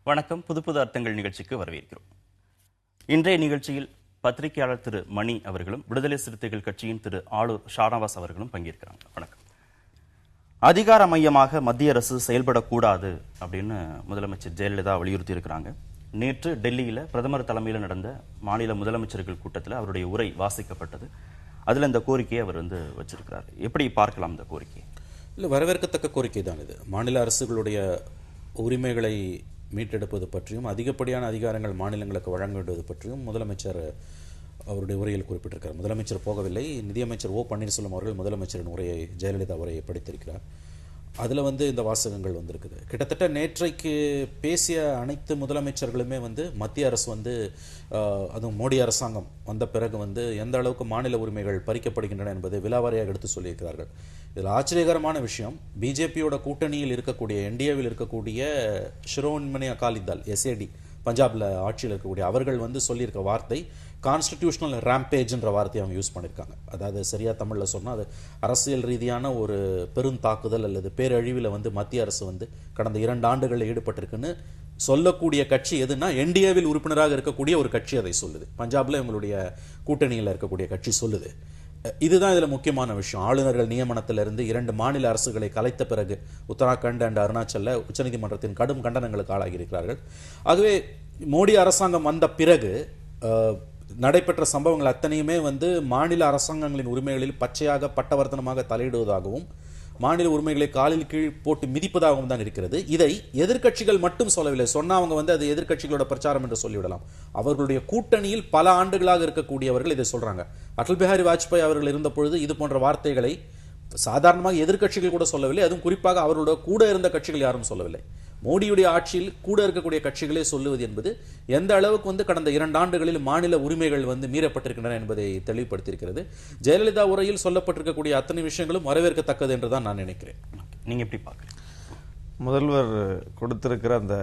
வணக்கம். புது புது அர்த்தங்கள் நிகழ்ச்சிக்கு வரவேற்கிறோம். இன்றைய நிகழ்ச்சியில் பத்திரிகையாளர் திரு மணி அவர்களும் விடுதலை சிறுத்தைகள் கட்சியின் திரு ஆளூர் ஷானவாஸ் அவர்களும் பங்கேற்கிறாங்க. வணக்கம். அதிகார மையமாக மத்திய அரசு செயல்படக்கூடாது அப்படின்னு முதலமைச்சர் ஜெயலலிதா வலியுறுத்தி இருக்கிறாங்க. நேற்று டெல்லியில் பிரதமர் தலைமையில் நடந்த மாநில முதலமைச்சர்கள் கூட்டத்தில் அவருடைய உரை வாசிக்கப்பட்டது. அதில் இந்த கோரிக்கையை அவர் வச்சிருக்கிறார். எப்படி பார்க்கலாம் இந்த கோரிக்கை? இல்லை, வரவேற்கத்தக்க கோரிக்கை தான் இது. மாநில அரசுகளுடைய உரிமைகளை மீட்டெடுப்பது பற்றியும் அதிகப்படியான அதிகாரங்கள் மாநிலங்களுக்கு வழங்க வேண்டுவது பற்றியும் முதலமைச்சர் அவருடைய உரையில் குறிப்பிட்டிருக்கிறார். முதலமைச்சர் போகவில்லை, நிதியமைச்சர் ஓ பன்னீர்செல்வம் அவர்கள் முதலமைச்சரின் உரையை, ஜெயலலிதா உரையை படித்திருக்கிறார். அதில் இந்த வாசகங்கள் வந்திருக்குது. கிட்டத்தட்ட நேற்றைக்கு பேசிய அனைத்து முதலமைச்சர்களுமே மத்திய அரசு அதுவும் மோடி அரசாங்கம் வந்த பிறகு எந்த அளவுக்கு மாநில உரிமைகள் பறிக்கப்படுகின்றன என்பதை விலாவாரியாக எடுத்து சொல்லியிருக்கிறார்கள். இதில் ஆச்சரியகரமான விஷயம், பிஜேபியோட கூட்டணியில் இருக்கக்கூடிய என்டிஏவில் இருக்கக்கூடிய ஷிரோன்மணி அகாலிதள் எஸ்ஏடி பஞ்சாப்ல ஆட்சியில் இருக்கக்கூடிய அவர்கள் சொல்லியிருக்க வார்த்தை கான்ஸ்டிடியூஷனல் ரேம்பேஜ்ன்ற வார்த்தையை அவங்க யூஸ் பண்ணியிருக்காங்க. அதாவது சரியா தமிழில் சொன்னால் அது அரசியல் ரீதியான ஒரு பெருந்தாக்குதல் அல்லது பேரழிவில் மத்திய அரசு கடந்த 2 ஆண்டுகளில் ஈடுபட்டிருக்குன்னு சொல்லக்கூடிய கட்சி எதுனா என்டிஏவில் உறுப்பினராக இருக்கக்கூடிய ஒரு கட்சி அதை சொல்லுது. பஞ்சாப்ல இவங்களுடைய கூட்டணியில் இருக்கக்கூடிய கட்சி சொல்லுது. இதுதான் இதில் முக்கியமான விஷயம். ஆளுநர்கள் நியமனத்திலிருந்து 2 மாநில அரசுகளை கலைத்த பிறகு உத்தராகண்ட் அண்ட் அருணாச்சல்ல உச்சநீதிமன்றத்தின் கடும் கண்டனங்களுக்கு ஆளாகியிருக்கிறார்கள். ஆகவே மோடி அரசாங்கம் வந்த பிறகு நடைபெற்ற சம்பவங்கள் அத்தனையுமே மாநில அரசாங்கங்களின் உரிமைகளில் பச்சையாக பட்டவர்த்தனமாக தலையிடுவதாகவும் மாநில உரிமைகளை காலில் கீழ் போட்டு மிதிப்பதாகவும் தான் இருக்கிறது. இதை எதிர்க்கட்சிகள் மட்டும் சொல்லவில்லை. சொன்னா அவங்க அது எதிர்க்கட்சிகளோட பிரச்சாரம் என்று சொல்லிவிடலாம். அவர்களுடைய கூட்டணியில் பல ஆண்டுகளாக இருக்கக்கூடியவர்கள் இதை சொல்றாங்க. அடல் பிஹாரி வாஜ்பாய் அவர்கள் இருந்த பொழுது இது போன்ற வார்த்தைகளை சாதாரணமாக எதிர்க்கட்சிகள் கூட சொல்லவில்லை. அதுவும் குறிப்பாக அவர்களோட கூட இருந்த கட்சிகள் யாரும் சொல்லவில்லை. மோடியுடைய ஆட்சியில் கூட இருக்கக்கூடிய கட்சிகளே சொல்லுவது என்பது எந்த அளவுக்கு கடந்த 2 ஆண்டுகளில் மாநில உரிமைகள் மீறப்பட்டிருக்கின்றன என்பதை தெளிவுபடுத்தியிருக்கிறது. ஜெயலலிதா உரையில் சொல்லப்பட்டிருக்கக்கூடிய அத்தனை விஷயங்களும் வரவேற்கத்தக்கது என்றுதான் நான் நினைக்கிறேன். நீங்க எப்படி பார்க்குறீங்க? முதல்வர் கொடுத்திருக்கிற அந்த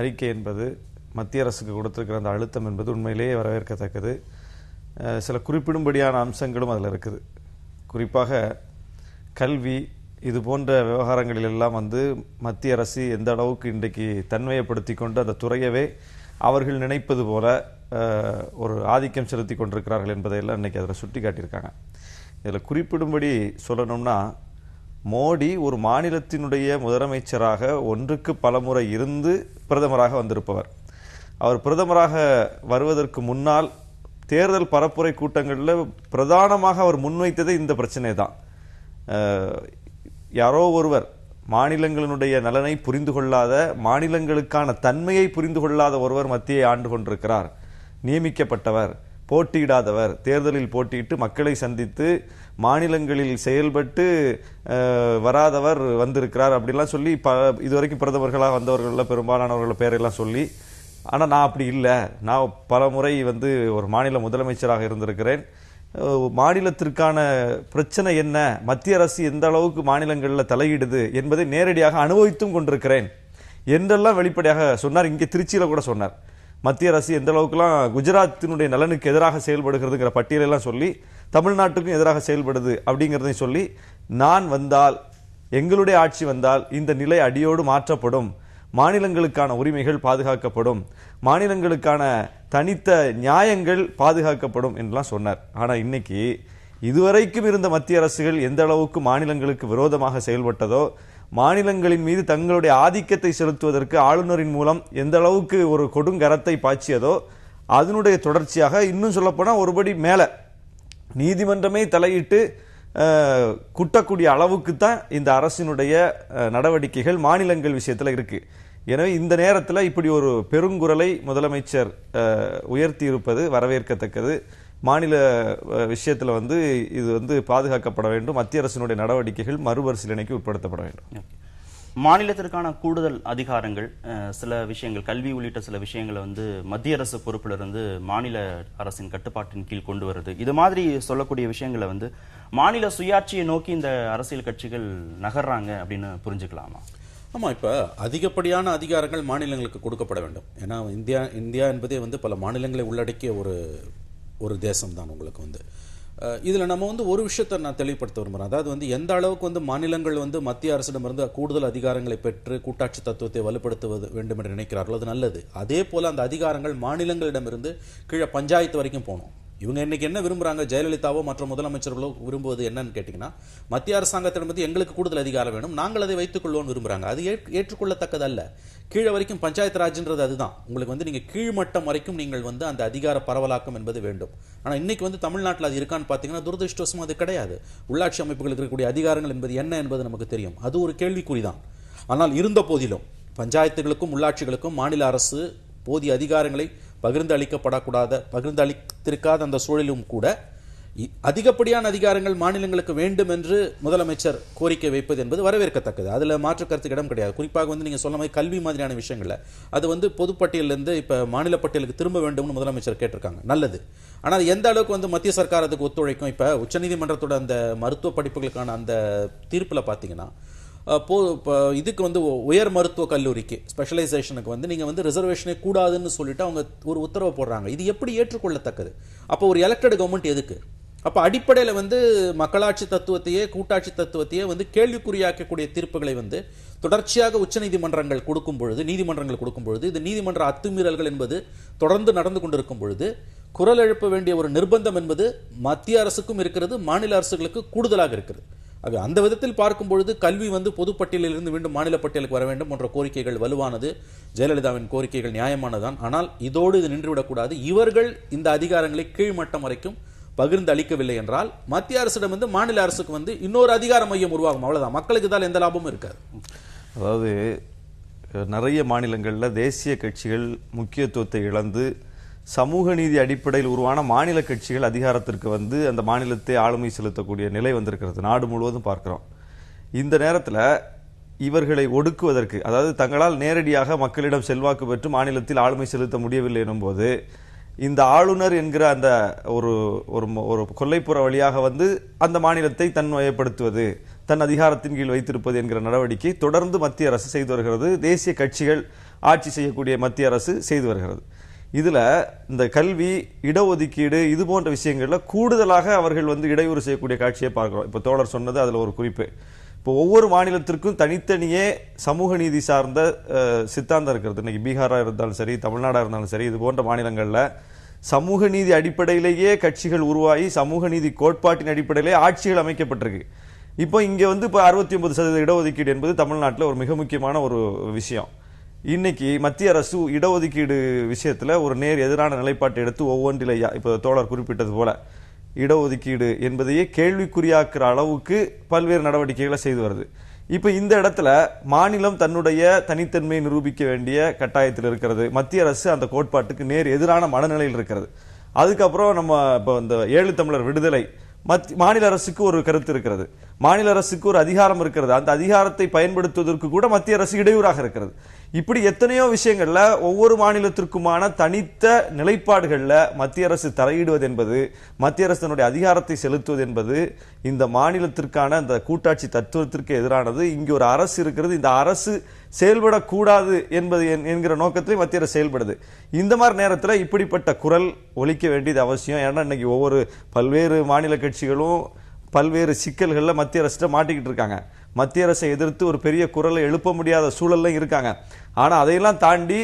அறிக்கை என்பது, மத்திய அரசுக்கு கொடுத்திருக்கிற அந்த அழுத்தம் என்பது உண்மையிலேயே வரவேற்கத்தக்கது. சில குறிப்பிடும்படியான அம்சங்களும் அதில் இருக்குது. குறிப்பாக கல்வி, இது போன்ற விவகாரங்களில் எல்லாம் மத்திய அரசு எந்த அளவுக்கு இன்றைக்கு தன்மையப்படுத்தி கொண்டு அந்த துறையவே அவர்கள் நினைப்பது போல ஒரு ஆதிக்கம் செலுத்தி கொண்டிருக்கிறார்கள் என்பதையெல்லாம் இன்றைக்கி அதில் சுட்டி காட்டியிருக்காங்க. இதில் குறிப்பிடும்படி சொல்லணும்னா, மோடி ஒரு மாநிலத்தினுடைய முதலமைச்சராக ஒன்றுக்கு பலமுறை இருந்து பிரதமராக வந்திருப்பவர். அவர் பிரதமராக வருவதற்கு முன்னால் தேர்தல் பரப்புரை கூட்டங்களில் பிரதானமாக அவர் முன்வைத்ததே இந்த பிரச்சனை தான். யாரோ ஒருவர் மாநிலங்களினுடைய நலனை புரிந்து கொள்ளாத, மாநிலங்களுக்கான தன்மையை புரிந்து கொள்ளாத ஒருவர் மத்தியை ஆண்டு கொண்டிருக்கிறார், நியமிக்கப்பட்டவர், போட்டியிடாதவர், தேர்தலில் போட்டியிட்டு மக்களை சந்தித்து மாநிலங்களில் செயல்பட்டு வராதவர் வந்திருக்கிறார் அப்படிலாம் சொல்லி இதுவரைக்கும் பிரதமர்களாக வந்தவர்களில் பெரும்பாலானவர்கள் பேரெல்லாம் சொல்லி, ஆனால் நான் அப்படி இல்லை, நான் பல முறை ஒரு மாநில முதலமைச்சராக இருந்திருக்கிறேன், மாநிலத்திற்கான பிரச்சனை என்ன, மத்திய அரசு எந்த அளவுக்கு மாநிலங்களில் தலையிடுது என்பதை நேரடியாக அனுபவித்தும் கொண்டிருக்கிறேன் என்றெல்லாம் வெளிப்படையாக சொன்னார். இங்கே திருச்சியில் கூட சொன்னார். மத்திய அரசு எந்த அளவுக்குலாம் குஜராத்தினுடைய நலனுக்கு எதிராக செயல்படுகிறதுங்கிற பட்டியலெல்லாம் சொல்லி தமிழ்நாட்டுக்கும் எதிராக செயல்படுது அப்படிங்கிறதையும் சொல்லி, நான் வந்தால், எங்களுடைய ஆட்சி வந்தால் இந்த நிலை அடியோடு மாற்றப்படும், மாநிலங்களுக்கான உரிமைகள் பாதுகாக்கப்படும், மாநிலங்களுக்கான தனித்த நியாயங்கள் பாதுகாக்கப்படும் என்றெல்லாம் சொன்னார். ஆனால் இன்னைக்கு இதுவரைக்கும் இருந்த மத்திய அரசுகள் எந்த அளவுக்கு மாநிலங்களுக்கு விரோதமாக செயல்பட்டதோ, மாநிலங்களின் மீது தங்களுடைய ஆதிக்கத்தை செலுத்துவதற்கு ஆளுநரின் மூலம் எந்த அளவுக்கு ஒரு கொடுங்கரத்தை பாய்ச்சியதோ, அதனுடைய தொடர்ச்சியாக இன்னும் சொல்லப்போனால் ஒருபடி மேலே நீதிமன்றமே தலையிட்டு குட்டக்கூடிய அளவுக்கு தான் இந்த அரசினுடைய நடவடிக்கைகள் மாநிலங்கள் விஷயத்தில் இருக்கு. எனவே இந்த நேரத்தில் இப்படி ஒரு பெருங்குரலை முதலமைச்சர் உயர்த்தி இருப்பது வரவேற்கத்தக்கது. மாநில விஷயத்தில் இது பாதுகாக்கப்பட வேண்டும். மத்திய அரசினுடைய நடவடிக்கைகள் மறுபரிசீலனைக்கு உட்படுத்தப்பட வேண்டும். மாநிலத்திற்கான கூடுதல் அதிகாரங்கள், சில விஷயங்கள், கல்வி உள்ளிட்ட சில விஷயங்களை மத்திய அரசு பொறுப்பிலிருந்து மாநில அரசின் கட்டுப்பாட்டின் கீழ் கொண்டு வருது, இது மாதிரி சொல்லக்கூடிய விஷயங்களை மாநில சுயாட்சியை நோக்கி இந்த அரசியல் கட்சிகள் நகர்றாங்க அப்படின்னு புரிஞ்சுக்கலாமா? ஆமாம், இப்போ அதிகப்படியான அதிகாரங்கள் மாநிலங்களுக்கு கொடுக்கப்பட வேண்டும். ஏன்னா இந்தியா என்பதே பல மாநிலங்களை உள்ளடக்கிய ஒரு தேசம் தான். உங்களுக்கு இதில் நம்ம வந்து ஒரு விஷயத்தை நான் தெளிவுபடுத்த விரும்புகிறேன். அதாவது வந்து எந்த அளவுக்கு வந்து மாநிலங்கள் வந்து மத்திய அரசிடமிருந்து கூடுதல் அதிகாரங்களை பெற்று கூட்டாட்சி தத்துவத்தை வலுப்படுத்துவது வேண்டும் என்று நினைக்கிறார்களோ அது நல்லது. அதே போல் அந்த அதிகாரங்கள் மாநிலங்களிடமிருந்து கீழே பஞ்சாயத்து வரைக்கும் போகணும். இவங்க இன்னைக்கு என்ன விரும்புறாங்க, ஜெயலலிதாவோ மற்ற முதலமைச்சர்களோ விரும்புவது என்னன்னு கேட்டீங்கன்னா, மத்திய அரசாங்கத்திடமிருந்து எங்களுக்கு கூடுதல் அதிகாரம் வேணும், நாங்கள் அதை வைத்துக் கொள்வோம் விரும்புறாங்க. அது ஏற்றுக்கொள்ளத்தக்கதல்ல. கீழே வரைக்கும் பஞ்சாயத்து ராஜ்ன்றது அதுதான். உங்களுக்கு வந்து நீங்க கீழ்மட்டம் வரைக்கும் நீங்கள் வந்து அந்த அதிகார பரவலாக்கம் என்பது வேண்டும். ஆனா இன்னைக்கு வந்து தமிழ்நாட்டில் அது இருக்கான்னு பாத்தீங்கன்னா துரதிருஷ்டவசமா அது கிடையாது. உள்ளாட்சி அமைப்புகளுக்கு இருக்கக்கூடிய அதிகாரங்கள் என்பது என்ன என்பது நமக்கு தெரியும். அது ஒரு கேள்விக்குறிதான். ஆனால் இருந்த போதிலும் பஞ்சாயத்துகளுக்கும் உள்ளாட்சிகளுக்கும் மாநில அரசு போதிய அதிகாரங்களை பகிர்ந்து அளித்திருக்காத அந்த சூழலும் கூட அதிகப்படியான அதிகாரங்கள் மாநிலங்களுக்கு வேண்டும் என்று முதலமைச்சர் கோரிக்கை வைப்பது என்பது வரவேற்கத்தக்கது. அதுல மாற்று கருத்துக்கு இடம் கிடையாது. குறிப்பாக வந்து நீங்க சொன்ன மாதிரி கல்வி மாதிரியான விஷயங்கள்ல அது வந்து பொதுப்பட்டியலிருந்து இப்ப மாநில பட்டியலுக்கு திரும்ப வேண்டும்னு முதலமைச்சர் கேட்டிருக்காங்க. நல்லது. ஆனால் எந்த அளவுக்கு வந்து மத்திய சர்க்கார் அதுக்கு ஒத்துழைக்கும்? இப்ப உச்சநீதிமன்றத்தோட அந்த மருத்துவ படிப்புகளுக்கான அந்த தீர்ப்புல பாத்தீங்கன்னா, இதுக்கு வந்து உயர் மருத்துவ கல்லூரிக்கு ஸ்பெஷலைசேஷனுக்கு வந்து நீங்க வந்து ரிசர்வேஷனே கூடாதுன்னு சொல்லிட்டு அவங்க ஒரு உத்தரவு போடுறாங்க. இது எப்படி ஏற்றுக்கொள்ளத்தக்கது? அப்போ ஒரு எலெக்டட் கவர்மெண்ட் எதுக்கு? அப்ப அடிப்படையில வந்து மக்களாட்சி தத்துவத்தையே கூட்டாட்சி தத்துவத்தையே வந்து கேள்விக்குறியாக்கக்கூடிய தீர்ப்புகளை வந்து தொடர்ச்சியாக உச்சநீதிமன்றங்கள் கொடுக்கும் பொழுது, நீதிமன்றங்கள் கொடுக்கும் பொழுது, இது நீதிமன்ற அத்துமீறல்கள் என்பது தொடர்ந்து நடந்து கொண்டிருக்கும் பொழுது குரல் எழுப்ப வேண்டிய ஒரு நிர்பந்தம் என்பது மத்திய அரசுக்கும் இருக்கிறது, மாநில அரசுகளுக்கு கூடுதலாக இருக்கிறது. அந்த விதத்தில் பார்க்கும் பொழுது கல்வி வந்து பொதுப்பட்டியலில் இருந்து மீண்டும் மாநில பட்டியலுக்கு வர வேண்டும் என்ற கோரிக்கைகள் வலுவானது. ஜெயலலிதாவின் கோரிக்கைகள் நியாயமானதான். ஆனால் இதோடு இது நின்றுவிடக்கூடாது. இவர்கள் இந்த அதிகாரங்களை கீழ்மட்டம் வரைக்கும் பகிர்ந்து அளிக்கவில்லை என்றால் மத்திய அரசிடம் வந்து மாநில அரசுக்கு வந்து இன்னொரு அதிகார மையம் உருவாகும். அவ்வளவுதான். மக்களுக்கு இதால் எந்த லாபமும் இருக்காது. அதாவது நிறைய மாநிலங்களில் தேசிய கட்சிகள் முக்கியத்துவத்தை இழந்து சமூக நீதி அடிப்படையில் உருவான மாநில கட்சிகள் அதிகாரத்திற்கு வந்து அந்த மாநிலத்தை ஆளுமை செலுத்தக்கூடிய நிலை வந்திருக்கிறது. நாடு முழுவதும் பார்க்கிறோம். இந்த நேரத்தில் இவர்களை ஒடுக்குவதற்கு, அதாவது தங்களால் நேரடியாக மக்களிடம் செல்வாக்கு பெற்று மாநிலத்தில் ஆளுமை செலுத்த முடியவில்லை எனும்போது இந்த ஆளுநர் என்கிற அந்த ஒரு கொல்லைப்புற வழியாக வந்து அந்த மாநிலத்தை தன்வயப்படுத்துவது, தன் அதிகாரத்தின் கீழ் வைத்திருப்பது என்கிற நடவடிக்கை தொடர்ந்து மத்திய அரசு செய்து வருகிறது. தேசிய கட்சிகள் ஆட்சி செய்யக்கூடிய மத்திய அரசு செய்து வருகிறது. இதுல இந்த கல்வி, இடஒதுக்கீடு இது போன்ற விஷயங்கள்ல கூடுதலாக அவர்கள் வந்து இடையூறு செய்யக்கூடிய காட்சியை பார்க்கிறோம். இப்ப தோழர் சொன்னது அதுல ஒரு குறிப்பு. இப்போ ஒவ்வொரு மாநிலத்திற்கும் தனித்தனியே சமூக நீதி சார்ந்த சித்தாந்தம் இருக்கிறது. இன்னைக்கு பீகாரா இருந்தாலும் சரி, தமிழ்நாடா இருந்தாலும் சரி, இது போன்ற மாநிலங்கள்ல சமூக நீதி அடிப்படையிலேயே கட்சிகள் உருவாகி சமூக நீதி கோட்பாட்டின் அடிப்படையிலேயே ஆட்சிகள் அமைக்கப்பட்டிருக்கு. இப்போ இங்க வந்து இப்போ 69% இடஒதுக்கீடு என்பது தமிழ்நாட்டில் ஒரு மிக முக்கியமான ஒரு விஷயம். இன்னைக்கு மத்திய அரசு இடஒதுக்கீடு விஷயத்துல ஒரு நேர் எதிரான நிலைப்பாட்டை எடுத்து ஒவ்வொன்றிலையா, இப்போ தோழர் குறிப்பிட்டது போல இடஒதுக்கீடு என்பதையே கேள்விக்குறியாக்குற அளவுக்கு பல்வேறு நடவடிக்கைகளை செய்து வருது. இப்ப இந்த இடத்துல மாநிலம் தன்னுடைய தனித்தன்மையை நிரூபிக்க வேண்டிய கட்டாயத்தில் இருக்கிறது. மத்திய அரசு அந்த கோட்பாட்டுக்கு நேர் எதிரான மனநிலையில் இருக்கிறது. அதுக்கப்புறம் நம்ம இப்போ இந்த 7 தமிழர் விடுதலை, மாநில அரசுக்கு ஒரு கருத்து இருக்கிறது, மாநில அரசுக்கு ஒரு அதிகாரம் இருக்கிறது, அந்த அதிகாரத்தை பயன்படுத்துவதற்கு கூட மத்திய அரசு இடையூறாக இருக்கிறது. இப்படி எத்தனையோ விஷயங்கள்ல ஒவ்வொரு மாநிலத்திற்குமான தனித்த நிலைப்பாடுகள்ல மத்திய அரசு தலையிடுவது என்பது, மத்திய அரசு தன்னுடைய அதிகாரத்தை செலுத்துவது என்பது இந்த மாநிலத்திற்கான அந்த கூட்டாட்சி தத்துவத்திற்கு எதிரானது. இங்கு ஒரு அரசு இருக்கிறது, இந்த அரசு செயல்படக்கூடாது என்பது என்கிற நோக்கத்தில் மத்திய அரசு செயல்படுது. இந்த மாதிரி நேரத்தில் இப்படிப்பட்ட குரல் ஒலிக்க வேண்டியது அவசியம். ஏன்னா இன்னைக்கு பல்வேறு மாநில கட்சிகளும் பல்வேறு சிக்கல்கள்ல மத்திய அரசு மாட்டிக்கிட்டு இருக்காங்க. மத்திய அரசை எதிர்த்து ஒரு பெரிய குரலை எழுப்ப முடியாத சூழல்ல இருக்காங்க. ஆனா அதையெல்லாம் தாண்டி